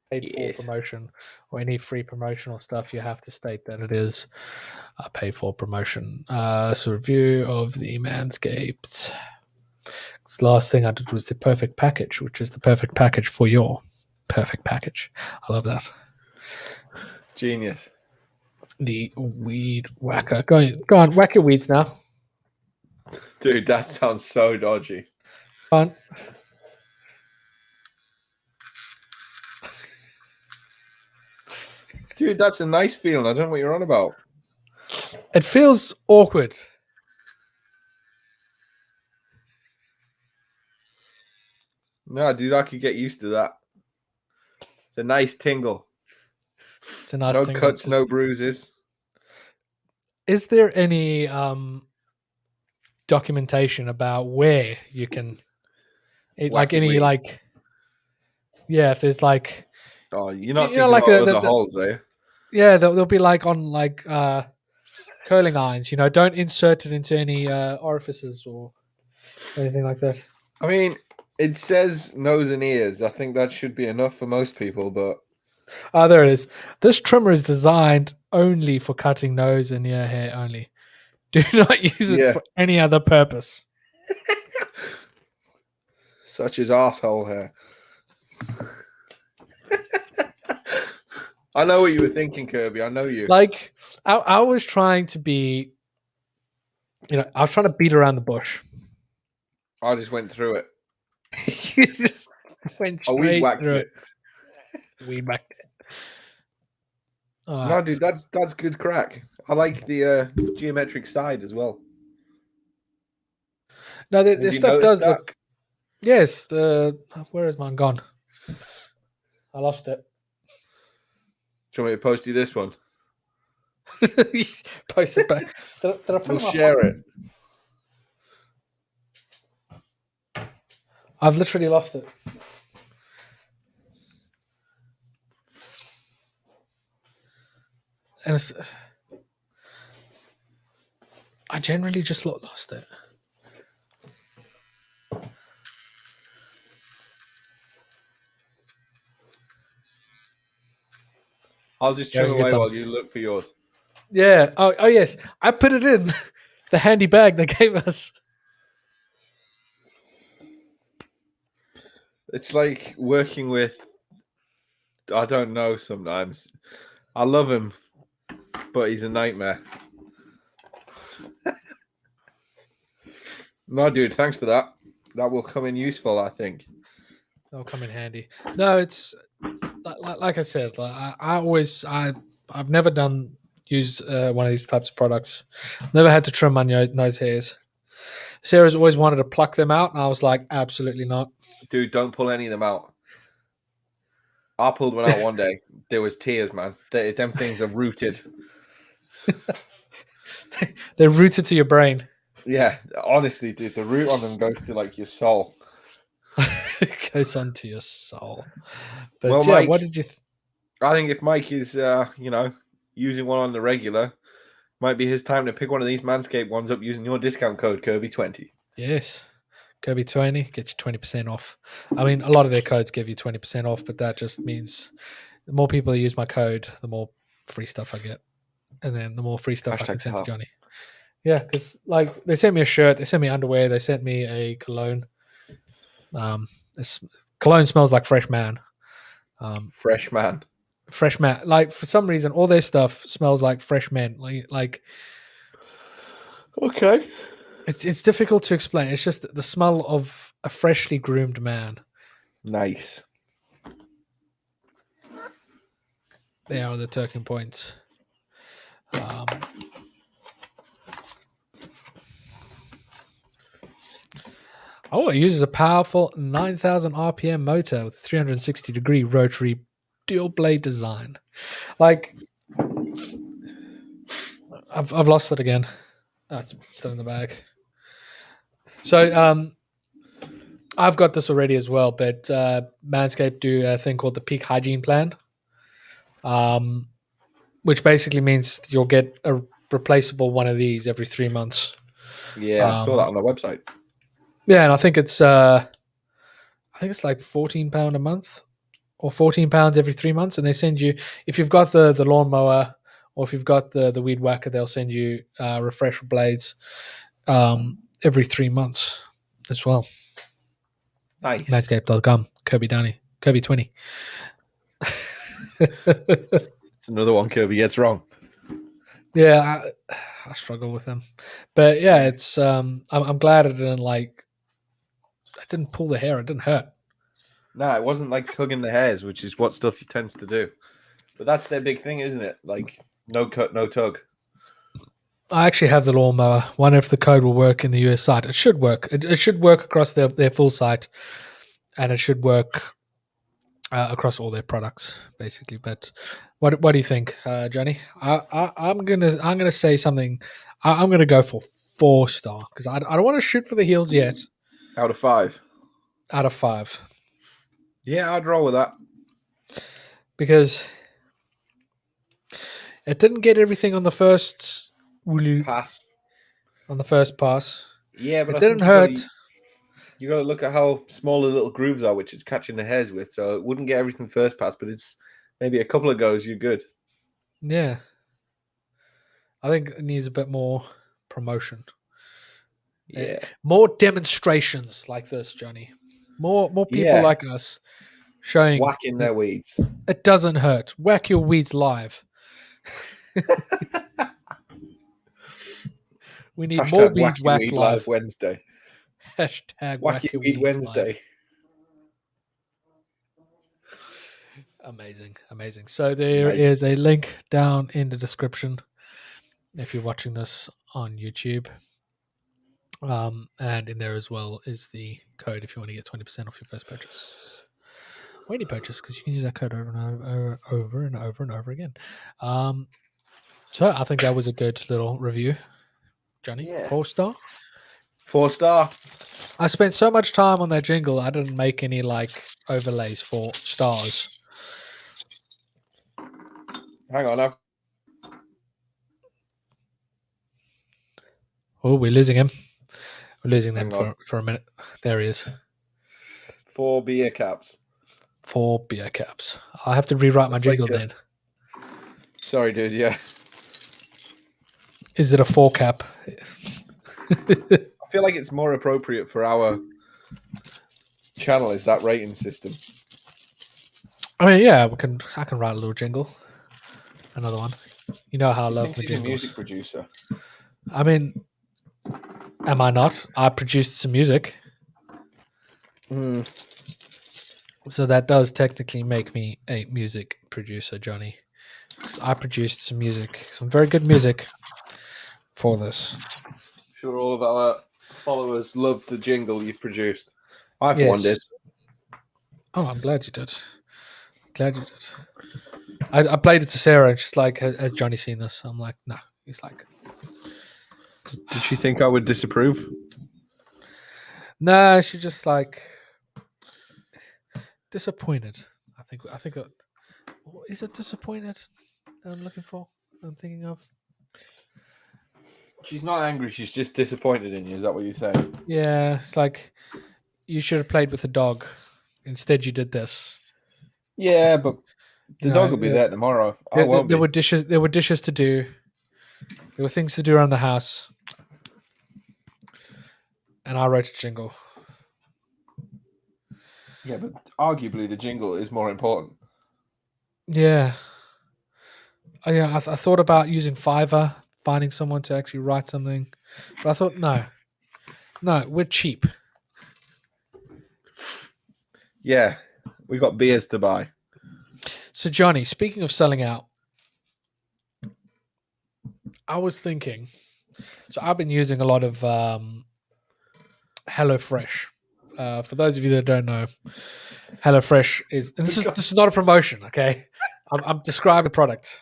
paid for promotion or any free promotional stuff, you have to state that it is a paid for promotion. So review of the Manscaped. The last thing I did was the perfect package, which is the perfect package for your perfect package. I love that. Genius. The weed whacker. Go on, whack your weeds now. Dude, that sounds so dodgy. Go on. Dude, that's a nice feeling. I don't know what you're on about. It feels awkward. No, dude, I could get used to that. It's a nice tingle. It's a nice no tingle. Cuts, no bruises. Is there any documentation about where you can, like any weed. Like, yeah, if there's like, oh, you're not thinking like the holes, eh? Yeah, they'll be like on like curling irons. You know, don't insert it into any orifices or anything like that. I mean, it says nose and ears. I think that should be enough for most people, but there it is. This trimmer is designed only for cutting nose and ear hair only. Do not use it for any other purpose. Such as arsehole hair. I know what you were thinking, Kirby. I know you. Like, I was trying to be, I was trying to beat around the bush. I just went through it. You just went straight through it. We whacked it. No, dude, that's good crack. I like the geometric side as well. No, this stuff does look. Yes, where is mine gone? I lost it. Do you want me to post you this one? Post it back. Did I put We'll it on my share it. I've literally lost it. And I generally just lost it. I'll just Yeah, trim good away time. while you look for yours. Yeah. Oh yes. I put it in the handy bag they gave us. It's like working with, I don't know, sometimes. I love him, but he's a nightmare. No, dude, thanks for that. That will come in useful, I think. They'll come in handy. No, it's like I said. I've never use one of these types of products. Never had to trim my nose hairs. Sarah's always wanted to pluck them out, and I was like, absolutely not. Dude, don't pull any of them out. I pulled one out one day. There was tears, man. Them things are rooted. They're rooted to your brain. Yeah, honestly, dude, the root on them goes to like your soul. It goes onto your soul. But Well, yeah, Mike, what did you? I think if Mike is, using one on the regular, might be his time to pick one of these Manscaped ones up using your discount code Kirby20. Yes, Kirby 20 get you 20% off. I mean, a lot of their codes give you 20% off, but that just means the more people that use my code, the more free stuff I get, and then the more free stuff I can send to #sell. Johnny. Yeah, because like they sent me a shirt, they sent me underwear, they sent me a cologne. This cologne smells like fresh man. Fresh man. Fresh man. Like for some reason, all their stuff smells like fresh men. Like Okay. it's difficult to explain. It's just the smell of a freshly groomed man. Nice. They are the talking points. It uses a powerful 9,000 RPM motor with a 360-degree rotary dual blade design. Like, I've lost it again. That's still in the bag. So, I've got this already as well, but Manscaped do a thing called the Peak Hygiene Plan, which basically means you'll get a replaceable one of these every 3 months. Yeah, I saw that on their website. Yeah, and I think it's like £14 a month or £14 every 3 months, and they send you, if you've got the lawnmower or if you've got the weed whacker, they'll send you refresher blades every 3 months as well. Nice. Manscaped.com, Kirby Downey, Kirby 20. It's another one Kirby gets wrong. Yeah, I struggle with them, but yeah, it's I'm glad it didn't pull the hair, it didn't hurt. No, it wasn't like tugging the hairs, which is what stuff tends to do. But that's their big thing, isn't it? Like no cut, no tug. I actually have the lawnmower. Wonder if the code will work in the US site. It should work. It should work across their full site, and it should work across all their products, basically. But what do you think, Johnny? I'm gonna say something. I'm gonna go for 4-star because I don't want to shoot for the heels yet. Out of 5. Out of 5. Yeah, I'd roll with that. Because it didn't get everything on the first Pass. On the first pass. Yeah, but it I didn't think hurt. You got to look at how small the little grooves are, which it's catching the hairs with. So it wouldn't get everything first pass, but it's maybe a couple of goes, you're good. Yeah. I think it needs a bit more promotion. Yeah. More demonstrations like this, Johnny. More people like us showing whacking their weeds. It doesn't hurt. Whack your weeds live. We need Hashtag more weeds Wacky whacked Weed live. Live Wednesday. Hashtag Wacky Weed Wednesday. Live. Amazing. So there is a link down in the description if you're watching this on YouTube. And in there as well is the code if you want to get 20% off your first purchase. Or any purchase, because you can use that code over and over and over and over again. So I think that was a good little review, Johnny. Yeah. 4-star. 4-star. I spent so much time on that jingle. I didn't make any overlays for stars. Hang on, now. Oh, we're losing him. We're losing them Hang on. for a minute. There he is. 4 beer caps. 4 beer caps. I'll have to rewrite my It's like jingle a- then. Sorry, dude. Yeah. Is it a 4 cap? I feel like it's more appropriate for our channel is that rating system. I mean, yeah, I can write a little jingle. Another one. You know how I I love think my he's a jingles. music producer. I mean, am I not? I produced some music. So that does technically make me a music producer, Johnny. Because I produced some music, some very good music for this. Sure, all of our followers love the jingle you've produced. I, for one, Yes. did. Oh, I'm glad you did. Glad you did. I played it to Sarah, and she's like, "Has Johnny seen this?" I'm like, "No." He's like, Did she think I would disapprove? "No." She's just like disappointed. I think. Is it disappointed that I'm looking for? I'm thinking of. She's not angry. She's just disappointed in you. Is that what you're saying? Yeah, it's like you should have played with the dog. Instead, you did this. Yeah, but the You dog know, will be there tomorrow. I There, won't there be. were dishes. There were dishes to do. There were things to do around the house, and I wrote a jingle. Yeah, but arguably the jingle is more important. Yeah, I thought about using Fiverr, finding someone to actually write something, but I thought no, we're cheap. Yeah, we got beers to buy. So Johnny, speaking of selling out, I was thinking. So I've been using a lot of HelloFresh. For those of you that don't know, HelloFresh is, and this is not a promotion, okay? I'm describing the product.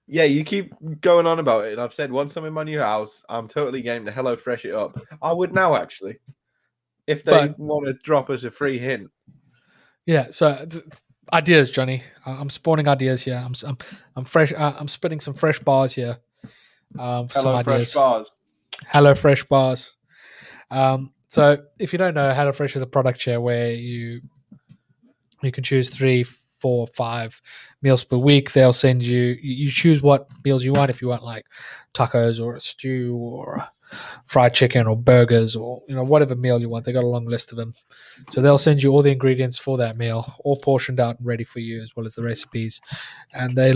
Yeah, you keep going on about it, and I've said once I'm in my new house, I'm totally game to HelloFresh it up. I would now actually, if they want to drop us a free hint. Yeah. So ideas, Johnny. I'm spawning ideas here. I'm fresh. I'm spitting some fresh bars here. For some ideas. Bars. HelloFresh bars. So if you don't know, HelloFresh is a product share where you can choose 3, 4, 5 meals per week. They'll send you choose what meals you want. If you want like tacos or a stew or fried chicken or burgers or whatever meal you want, they got a long list of them. So they'll send you all the ingredients for that meal, all portioned out and ready for you, as well as the recipes. And they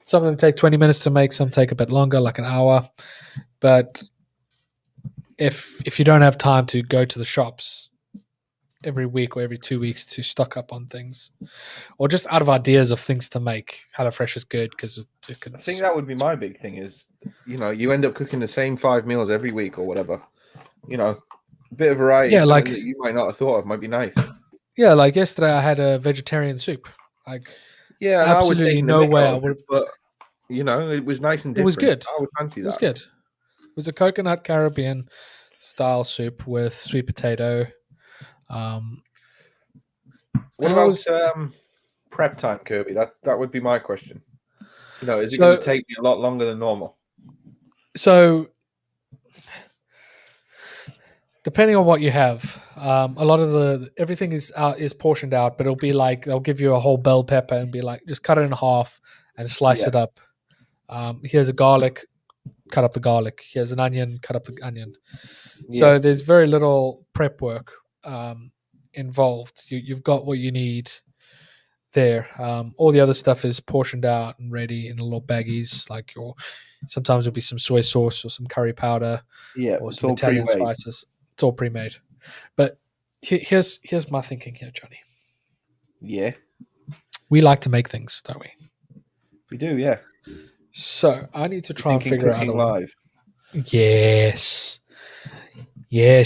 some of them take 20 minutes to make, some take a bit longer, like an hour. But if you don't have time to go to the shops every week or every 2 weeks to stock up on things, or just out of ideas of things to make, HelloFresh is good because it can. I think that would be my big thing is, you end up cooking the same 5 meals every week or whatever. A bit of variety. Yeah, something that you might not have thought of might be nice. Yeah, like yesterday I had a vegetarian soup. Yeah, and absolutely no way I would. But it was nice and different. It was good. I would fancy that. It was good. It was a coconut Caribbean style soup with sweet potato. What about prep time, Kirby? That would be my question. Is it going to take me a lot longer than normal? So, depending on what you have, a lot of everything is portioned out, but it'll be like they'll give you a whole bell pepper and be like, just cut it in half and slice it up. Here's a garlic, cut up the garlic. Here's an onion, cut up the onion. Yeah. So there's very little prep work involved. You've got what you need there. All the other stuff is portioned out and ready in little baggies. Sometimes there'll be some soy sauce or some curry powder, or some Italian spices. It's all pre-made. But here's my thinking here, Johnny. Yeah, we like to make things, don't we? We do, yeah. So I need to try and figure out live. Yes,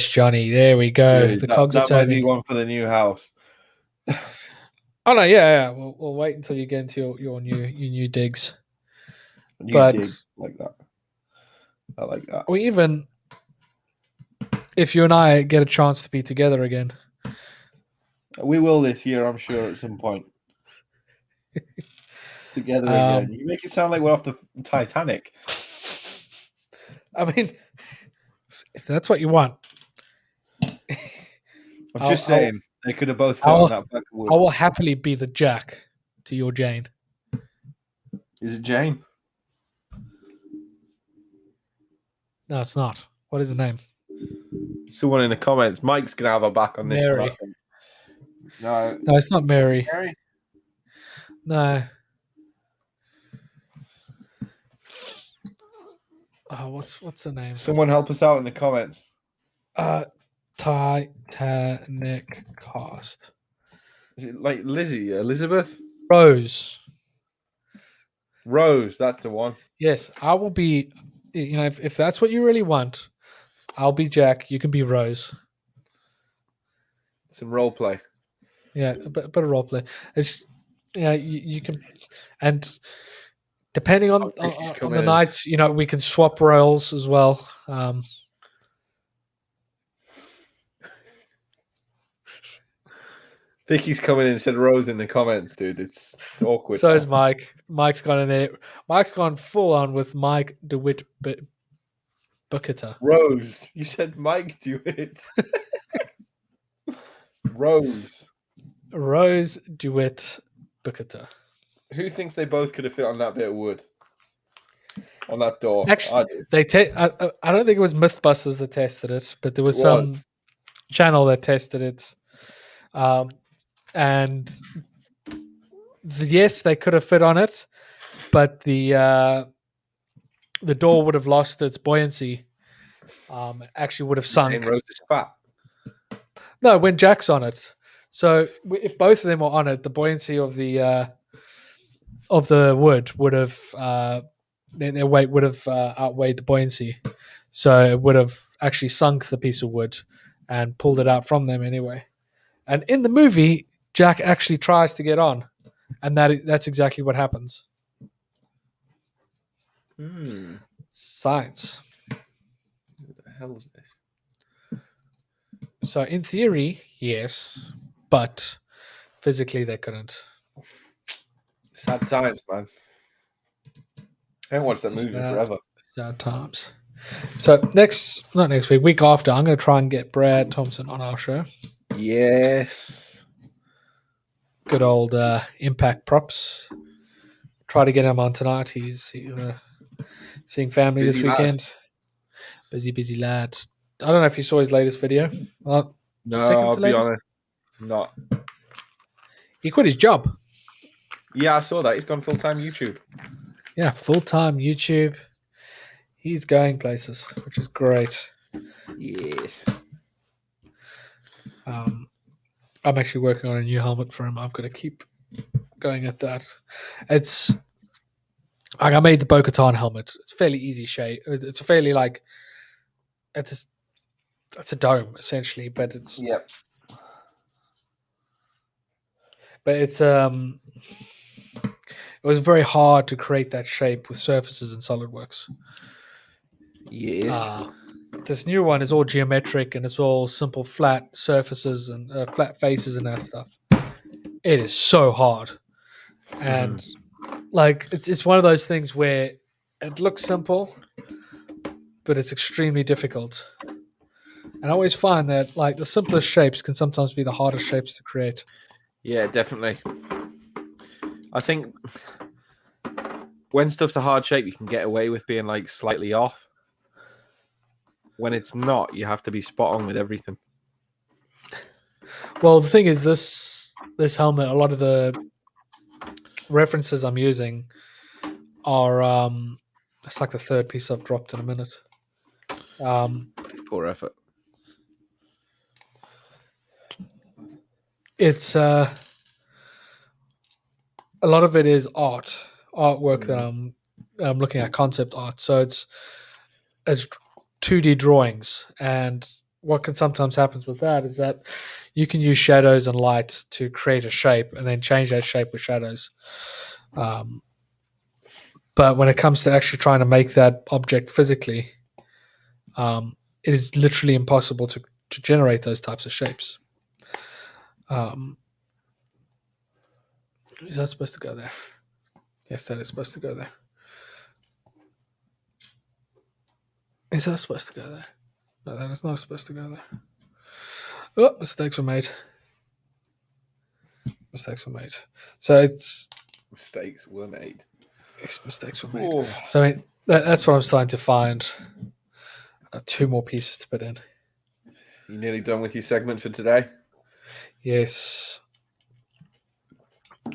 Johnny. There we go. Yeah, the cogs are turning. That might be one for the new house. Oh no, yeah. We'll wait until you get into your new digs. And you But dig like that. I like that. or even if you and I get a chance to be together again, We will this year, I'm sure, at some point. Together again. You make it sound like we're off the Titanic. I mean, if that's what you want, I'm just saying they could have both fit I'll- on that back of wood. I will happily be the Jack to your Jane. Is it Jane? No, it's not. What is the name? Someone in the comments. Mike's gonna have her back on this one. Mary. I think. No. No, it's not Mary. Mary? No. Oh, what's the name? Someone help us out in the comments. Titanic cast. Is it like Lizzie? Elizabeth? Rose. Rose, that's the one. Yes, I will be. You know, if that's what you really want, I'll be Jack. You can be Rose. Some role play. Yeah, a bit of role play. It's you can, and depending on the night, you know, we can swap roles as well. Vicky's coming in and said Rose in the comments, dude. It's awkward. So is Mike. Mike's gone in there. Mike's gone full on with Mike DeWitt Bucketer. Rose. You said Mike DeWitt. Rose. Rose DeWitt Bucketer. Who thinks they both could have fit on that bit of wood? On that door? Actually, I don't think it was Mythbusters that tested it, but there was What? some channel that tested it. And yes, they could have fit on it, but the door would have lost its buoyancy. It actually would have sunk. And Rose is fat. No, when Jack's on it. So if both of them were on it, the buoyancy of the wood would have their weight would have outweighed the buoyancy. So it would have actually sunk the piece of wood and pulled it out from them anyway. And in the movie, Jack actually tries to get on, and that's exactly what happens. Science. What the hell is this? So in theory, yes, but physically they couldn't. Sad times, man. I haven't watched that movie forever. Sad times. So not next week, week after, I'm going to try and get Brad Thompson on our show. Yes. Good old Impact Props. Try to get him on tonight. He's seeing family Busy this weekend. Lad. Busy lad. I don't know if you saw his latest video. No, I'll be honest. Not. He quit his job. Yeah, I saw that. He's gone full-time YouTube. Yeah, full-time YouTube. He's going places, which is great. Yes. I'm actually working on a new helmet for him. I've got to keep going at that. It's like I made the Bo-Katan helmet. It's fairly easy shape. It's a fairly like it's a dome essentially, but it's Yep. But it was very hard to create that shape with surfaces in SolidWorks. Yes. This new one is all geometric and it's all simple flat surfaces and flat faces and that stuff. It is so hard, and like it's one of those things where it looks simple, but it's extremely difficult. And I always find that like the simplest shapes can sometimes be the hardest shapes to create. Yeah, definitely. I think when stuff's a hard shape, you can get away with being like slightly off. When it's not, you have to be spot on with everything. Well, the thing is, this helmet, a lot of the references I'm using are it's like the third piece I've dropped in a minute. Poor effort. It's a lot of it is artwork that I'm looking at, concept art. So it's 2D drawings, and what can sometimes happen with that is that you can use shadows and light to create a shape and then change that shape with shadows. But But when it comes to actually trying to make that object physically, it is literally impossible to generate those types of shapes. Is that supposed to go there? Yes, that is supposed to go there. Is that supposed to go there? No, that is not supposed to go there. Oh, mistakes were made. Mistakes were made. So it's... Mistakes were made. Mistakes were made. Oh. So I mean, that's what I'm starting to find. I've got 2 more pieces to put in. You nearly done with your segment for today? Yes.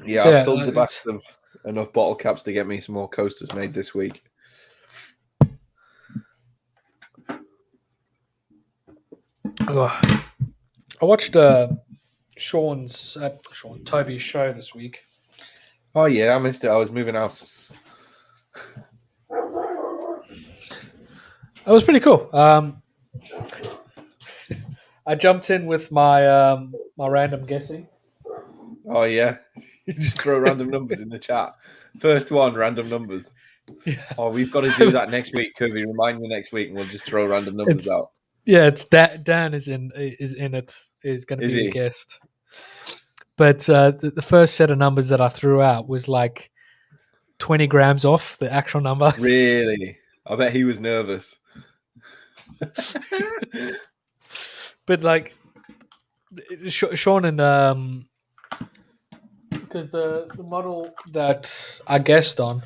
Yeah, So, I've filled the back of enough bottle caps to get me some more coasters made this week. Oh, I watched Toby's show this week. Oh yeah, I missed it. I was moving house. That was pretty cool. I jumped in with my my random guessing. Oh yeah, you just throw random numbers in the chat. First one, random numbers. Yeah. Oh, we've got to do that next week, Kirby. Remind me next week, and we'll just throw random numbers out. Yeah, it's Dan is in it. Is going to be a guest. But the first set of numbers that I threw out was like 20 grams off the actual number. Really? I bet he was nervous. But like Sean and because the model that I guessed on,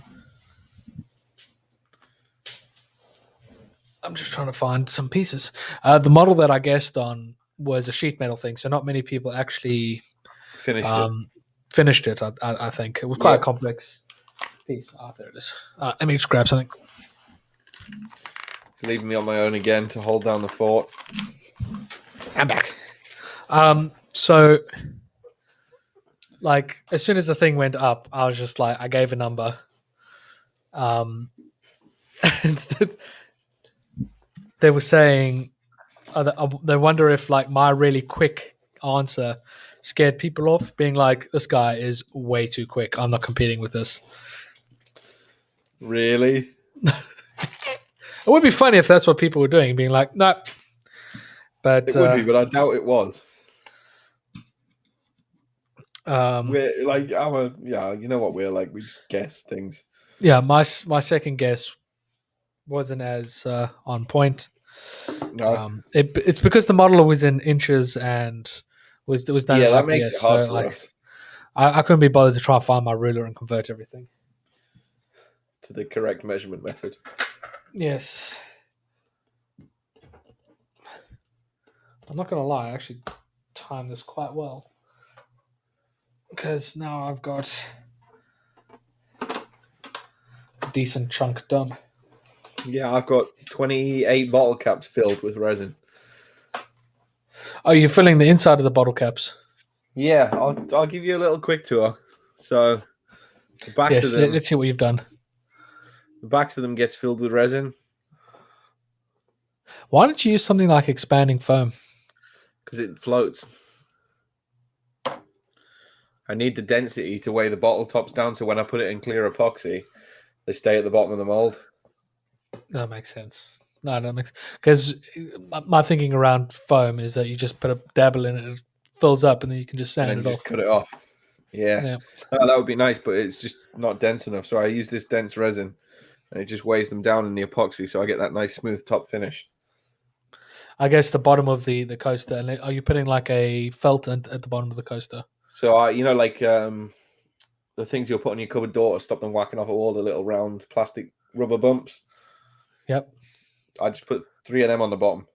I'm just trying to find some pieces. The model that I guessed on was a sheet metal thing, so not many people actually finished it. I think it was quite a complex piece. There it is. Let me just grab something. It's leaving me on my own again to hold down the fort. I'm back. So, like, as soon as the thing went up, I was just like, I gave a number. And they were saying, they wonder if, like, my really quick answer scared people off, being like, this guy is way too quick. I'm not competing with this. Really? It would be funny if that's what people were doing, being like, no. But it would be, but I doubt it was. We're like, you know what we're like. We just guess things. Yeah, my second guess wasn't as on point. No, it's because the model was in inches and was done. Yeah, in that IPS, makes it hard so, for like, us. I couldn't be bothered to try and find my ruler and convert everything To the correct measurement method. Yes. I'm not going to lie, I actually timed this quite well. Because now I've got a decent chunk done. Yeah, I've got 28 bottle caps filled with resin. Oh, you're filling the inside of the bottle caps? Yeah, I'll give you a little quick tour. So the backs of them, let's see what you've done. The backs of them gets filled with resin. Why don't you use something like expanding foam? Because it floats. I need the density to weigh the bottle tops down, so when I put it in clear epoxy, they stay at the bottom of the mold. That makes sense. No, that makes, because my thinking around foam is that you just put a dabble in it, it fills up, and then you can just sand it off. Cut it off. Yeah. Oh, that would be nice, but it's just not dense enough. So I use this dense resin, and it just weighs them down in the epoxy, so I get that nice smooth top finish. I guess the bottom of the coaster, and are you putting like a felt at the bottom of the coaster? So like the things you'll put on your cupboard door to stop them whacking off all the little round plastic rubber bumps. Yep. I just put 3 of them on the bottom.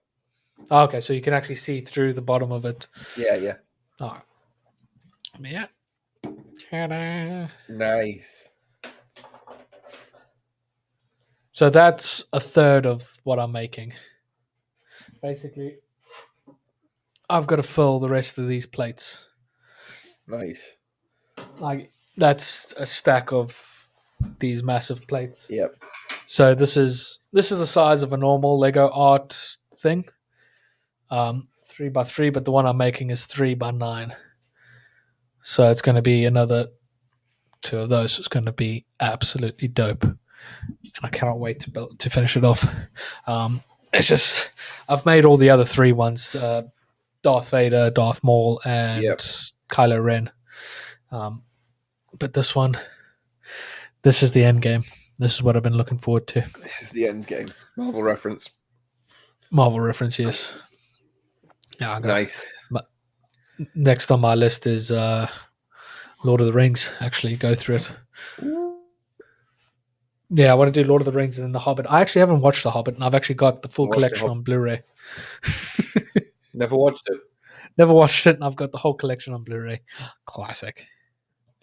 Oh, okay, so you can actually see through the bottom of it. Yeah. Oh, yeah. Ta-da. Nice. So that's a third of what I'm making. Basically, I've got to fill the rest of these plates. Nice. Like, that's a stack of these massive plates. Yep. So this is the size of a normal Lego art thing. 3x3, but the one I'm making is 3x9. So it's going to be another 2 of those. It's going to be absolutely dope. and I cannot wait to finish it off. It's just I've made all the other 3 ones: Darth Vader, Darth Maul, and Kylo Ren. But this one, this is the end game. This is what I've been looking forward to. This is the end game. Marvel reference. Marvel reference, yes. Yeah, nice. Next on my list is Lord of the Rings. Actually, go through it. Yeah, I want to do Lord of the Rings and then The Hobbit. I actually haven't watched The Hobbit, and I've actually got the full collection on Blu-ray. Never watched it. Never watched it, and I've got the whole collection on Blu-ray. Classic.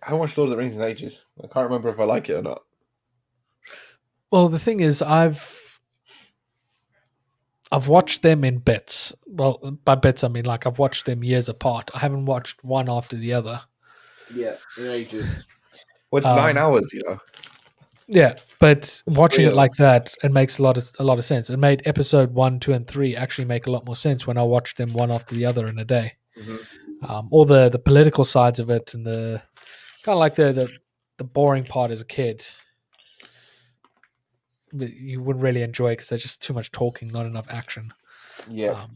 I haven't watched Lord of the Rings in ages. I can't remember if I like it or not. Well, the thing is, I've watched them in bits. Well, by bits, I mean like I've watched them years apart. I haven't watched one after the other. Yeah, in ages. Well, it's 9 hours, you know. Yeah, but watching it like that, it makes a lot of sense. It made episode 1, 2, and 3 actually make a lot more sense when I watched them one after the other in a day. Mm-hmm. All the political sides of it and the kind of like the boring part as a kid, you wouldn't really enjoy because there's just too much talking, not enough action. Yeah.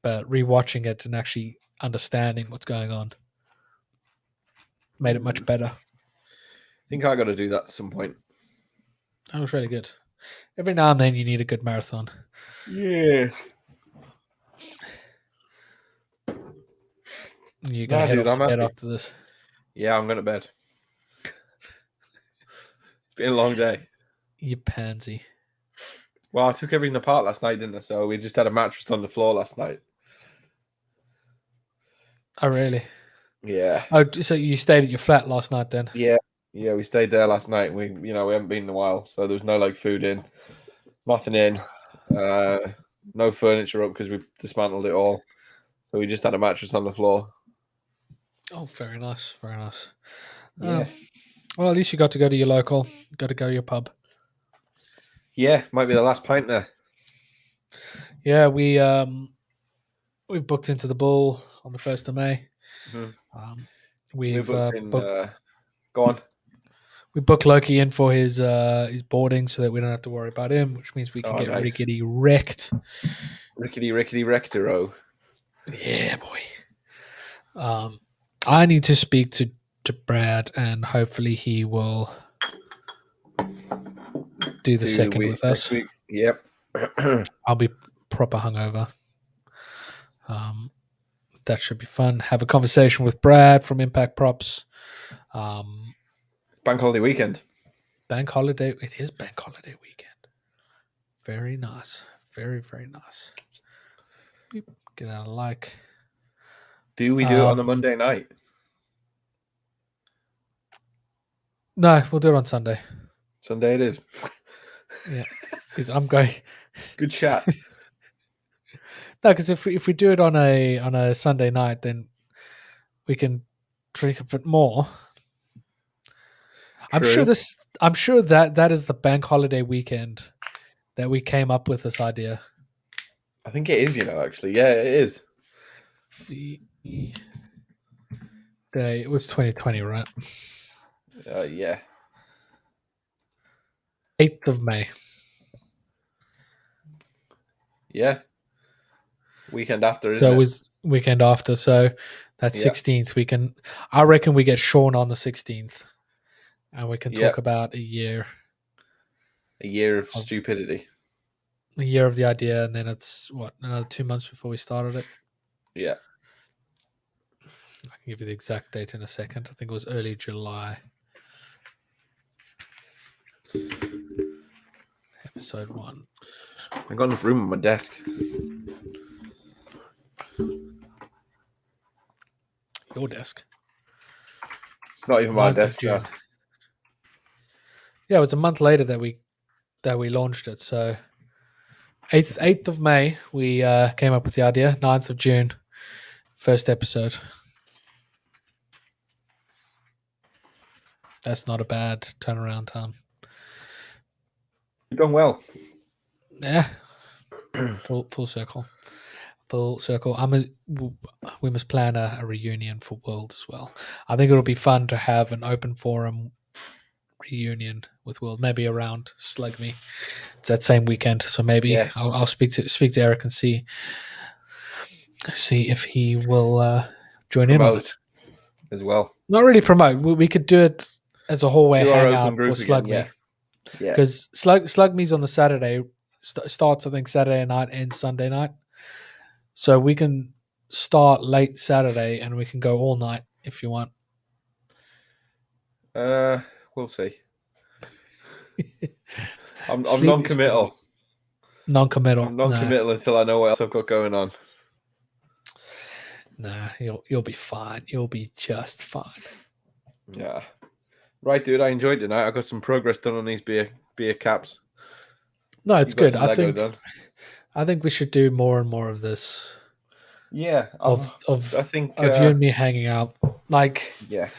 But rewatching it and actually understanding what's going on made it much better. I think I got to do that at some point. That was really good. Every now and then you need a good marathon. Yeah. You're going to head off to bed after this. Yeah, I'm going to bed. It's been a long day. You pansy. Well, I took everything apart last night, didn't I? So we just had a mattress on the floor last night. Oh, really? Yeah. Oh, so you stayed at your flat last night then? Yeah. Yeah, we stayed there last night. We haven't been in a while, so there was no like food in, nothing in, no furniture up because we dismantled it all. So we just had a mattress on the floor. Oh, very nice, very nice. Yeah. Well, at least you got to go to your local. Got to go to your pub. Yeah, might be the last pint there. Yeah, we've booked into the Bull on the 1st of May. Mm-hmm. We've booked in. Go on. We booked Loki in for his boarding so that we don't have to worry about him, which means we can get rickety wrecked. Rickety wrecked-o. Yeah, boy. I need to speak to Brad, and hopefully he will do the second with us. Week. Yep. I'll be proper hungover. That should be fun. Have a conversation with Brad from Impact Props. Bank holiday weekend. Bank holiday. It is bank holiday weekend. Very nice. Very, very nice. Beep. Get out a like. Do we do it on a Monday night? No, we'll do it on Sunday. Sunday it is. Yeah, because I'm going. Good chat. No, because if we do it on a Sunday night, then we can drink a bit more. True. I'm sure that is the bank holiday weekend that we came up with this idea. I think it is, actually. Yeah, it is. Day. It was 2020, right? Yeah. 8th of May. Yeah. Weekend after, isn't So it? it was weekend after. So that's 16th. I reckon we get Sean on the 16th. And we can talk about a year. A year of stupidity. A year of the idea, and then it's, another 2 months before we started it? Yeah. I can give you the exact date in a second. I think it was early July. Episode 1. I got enough room on my desk. Your desk? It's not even my desk. Yeah, it was a month later that we launched it. So 8th of May, we came up with the idea. 9th of June, first episode. That's not a bad turnaround time. You've done well. Yeah. Full circle. Full circle. We must plan a reunion for World as well. I think it'll be fun to have an open forum reunion with Will, maybe around Slug Me. It's that same weekend, so maybe Yes. I'll speak to Eric and see if he will join in on it. As well. Not really promote. We could do it as a hallway Do our hangout open group for Slug again, Me. yeah. Because Slug Me's on the Saturday, starts I think Saturday night and Sunday night. So we can start late Saturday and we can go all night if you want. We'll see. I'm Sleep is non-committal. Non-committal. I'm non-committal until I know what else I've got going on. Nah, you'll be fine. You'll be just fine. Yeah. Right, dude. I enjoyed tonight. I got some progress done on these beer caps. No, it's good. I done. think we should do more and more of this. Yeah, Of I think you and me hanging out. Like, yeah,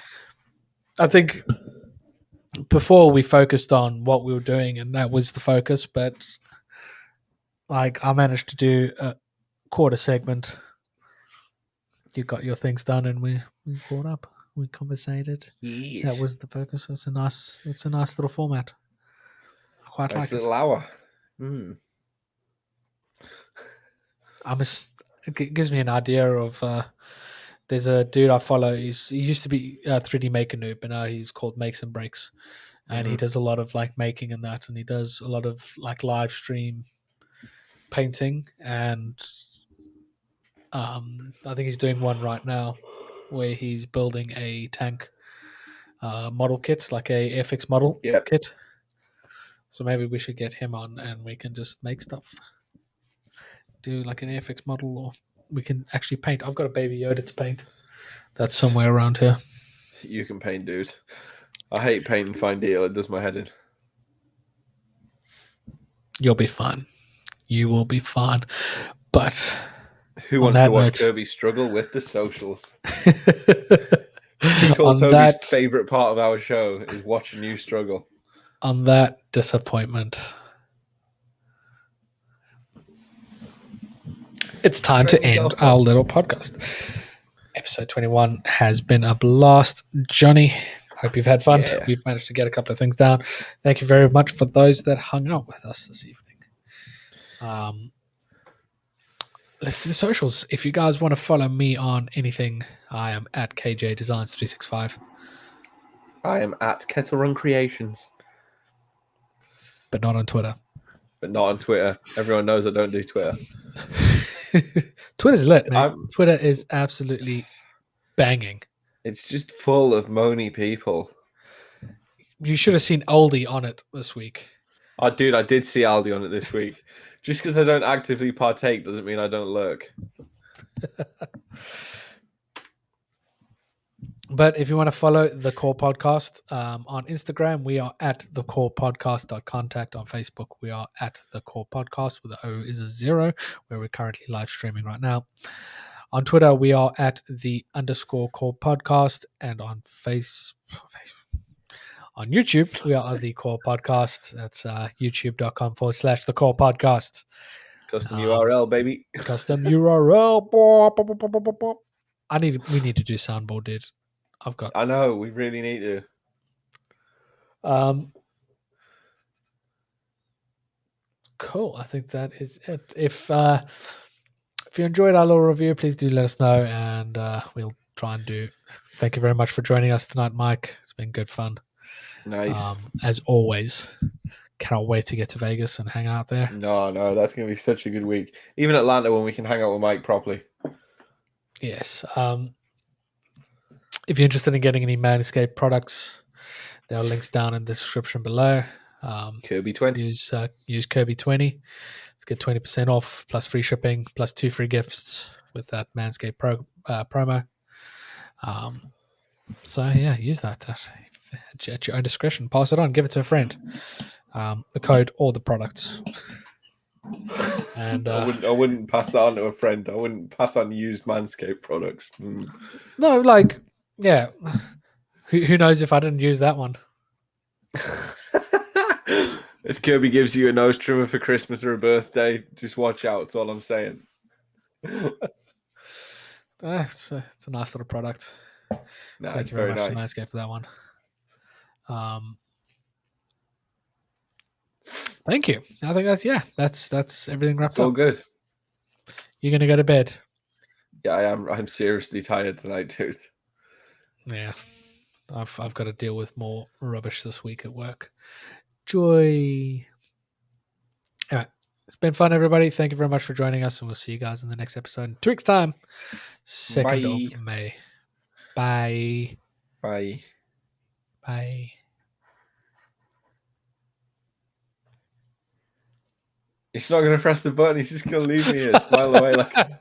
I think before we focused on what we were doing, and that was the focus. But like, I managed to do a quarter segment. You got your things done, and we caught up. We conversated. yes. That was the focus. It's a nice little format. I quite Nice like little it. hour. It gives me an idea of. There's a dude I follow. He used to be a 3D Maker noob, but now he's called Makes and Breaks, and he does a lot of like making and that, and he does a lot of like live stream painting, and I think he's doing one right now where he's building a tank model kit, like a Airfix model kit. So maybe we should get him on, and we can just make stuff. Do like an Airfix model, or we can actually paint. I've got a Baby Yoda to paint. That's somewhere around here. You can paint, dude. I hate paint and fine deal. It does my head in. You'll be fine. You will be fine. But who wants to watch Kirby struggle with the socials? On Toby's that favorite part of our show is watching you struggle. On that disappointment, it's time to end our little podcast. Episode 21 has been a blast. Jonny, hope you've had fun. Yeah. We've managed to get a couple of things down. Thank you very much for those that hung out with us this evening. Let's do the socials. If you guys want to follow me on anything, I am at KJ Designs 365. I am at Kettle Run Creations. But not on Twitter. Everyone knows I don't do Twitter. Twitter's lit, mate. Twitter is absolutely banging. It's just full of moany people. You should have seen Aldi on it this week. Oh, dude, I did see Aldi on it this week. Just because I don't actively partake doesn't mean I don't lurk. But if you want to follow The Core Podcast on Instagram, we are at thecorepodcast.contact. On Facebook, we are at The Core Podcast, where the O is a 0, where we're currently live streaming right now. On Twitter, we are at _Core Podcast, and on on YouTube, we are at The Core Podcast. That's youtube.com/The Core Podcast. Custom URL, baby. Custom URL. We need to do soundboard, dude. I know, we really need to. Cool. I think that is it. If you enjoyed our little review, please do let us know, and we'll try and do. Thank you very much for joining us tonight, Mike. It's been good fun. Nice. As always. Cannot wait to get to Vegas and hang out there. No, that's going to be such a good week. Even Atlanta, when we can hang out with Mike properly. Yes. If you're interested in getting any Manscaped products, there are links down in the description below. Kirby 20. Use Kirby 20. Let's get 20% off, plus free shipping, plus 2 free gifts with that Manscaped promo. So yeah, use that at your own discretion. Pass it on, give it to a friend. The code or the products. And I wouldn't pass that on to a friend. I wouldn't pass on used Manscaped products. No, like, yeah. Who knows if I didn't use that one? If Kirby gives you a nose trimmer for Christmas or a birthday, just watch out. That's all I'm saying. It's a nice little product. No, Thank it's you very very much nice. to Manscaped for that one. Thank you. I think that's everything wrapped It's all up. good. You're gonna go to bed. Yeah, I am. I'm seriously tired tonight, dude. Yeah, I've got to deal with more rubbish this week at work. Joy. Anyway, it's been fun, everybody. Thank you very much for joining us, and we'll see you guys in the next episode in 2 weeks' time, 2nd of May. Bye. Bye. Bye. He's not going to press the button. He's just going to leave me here, smile away like a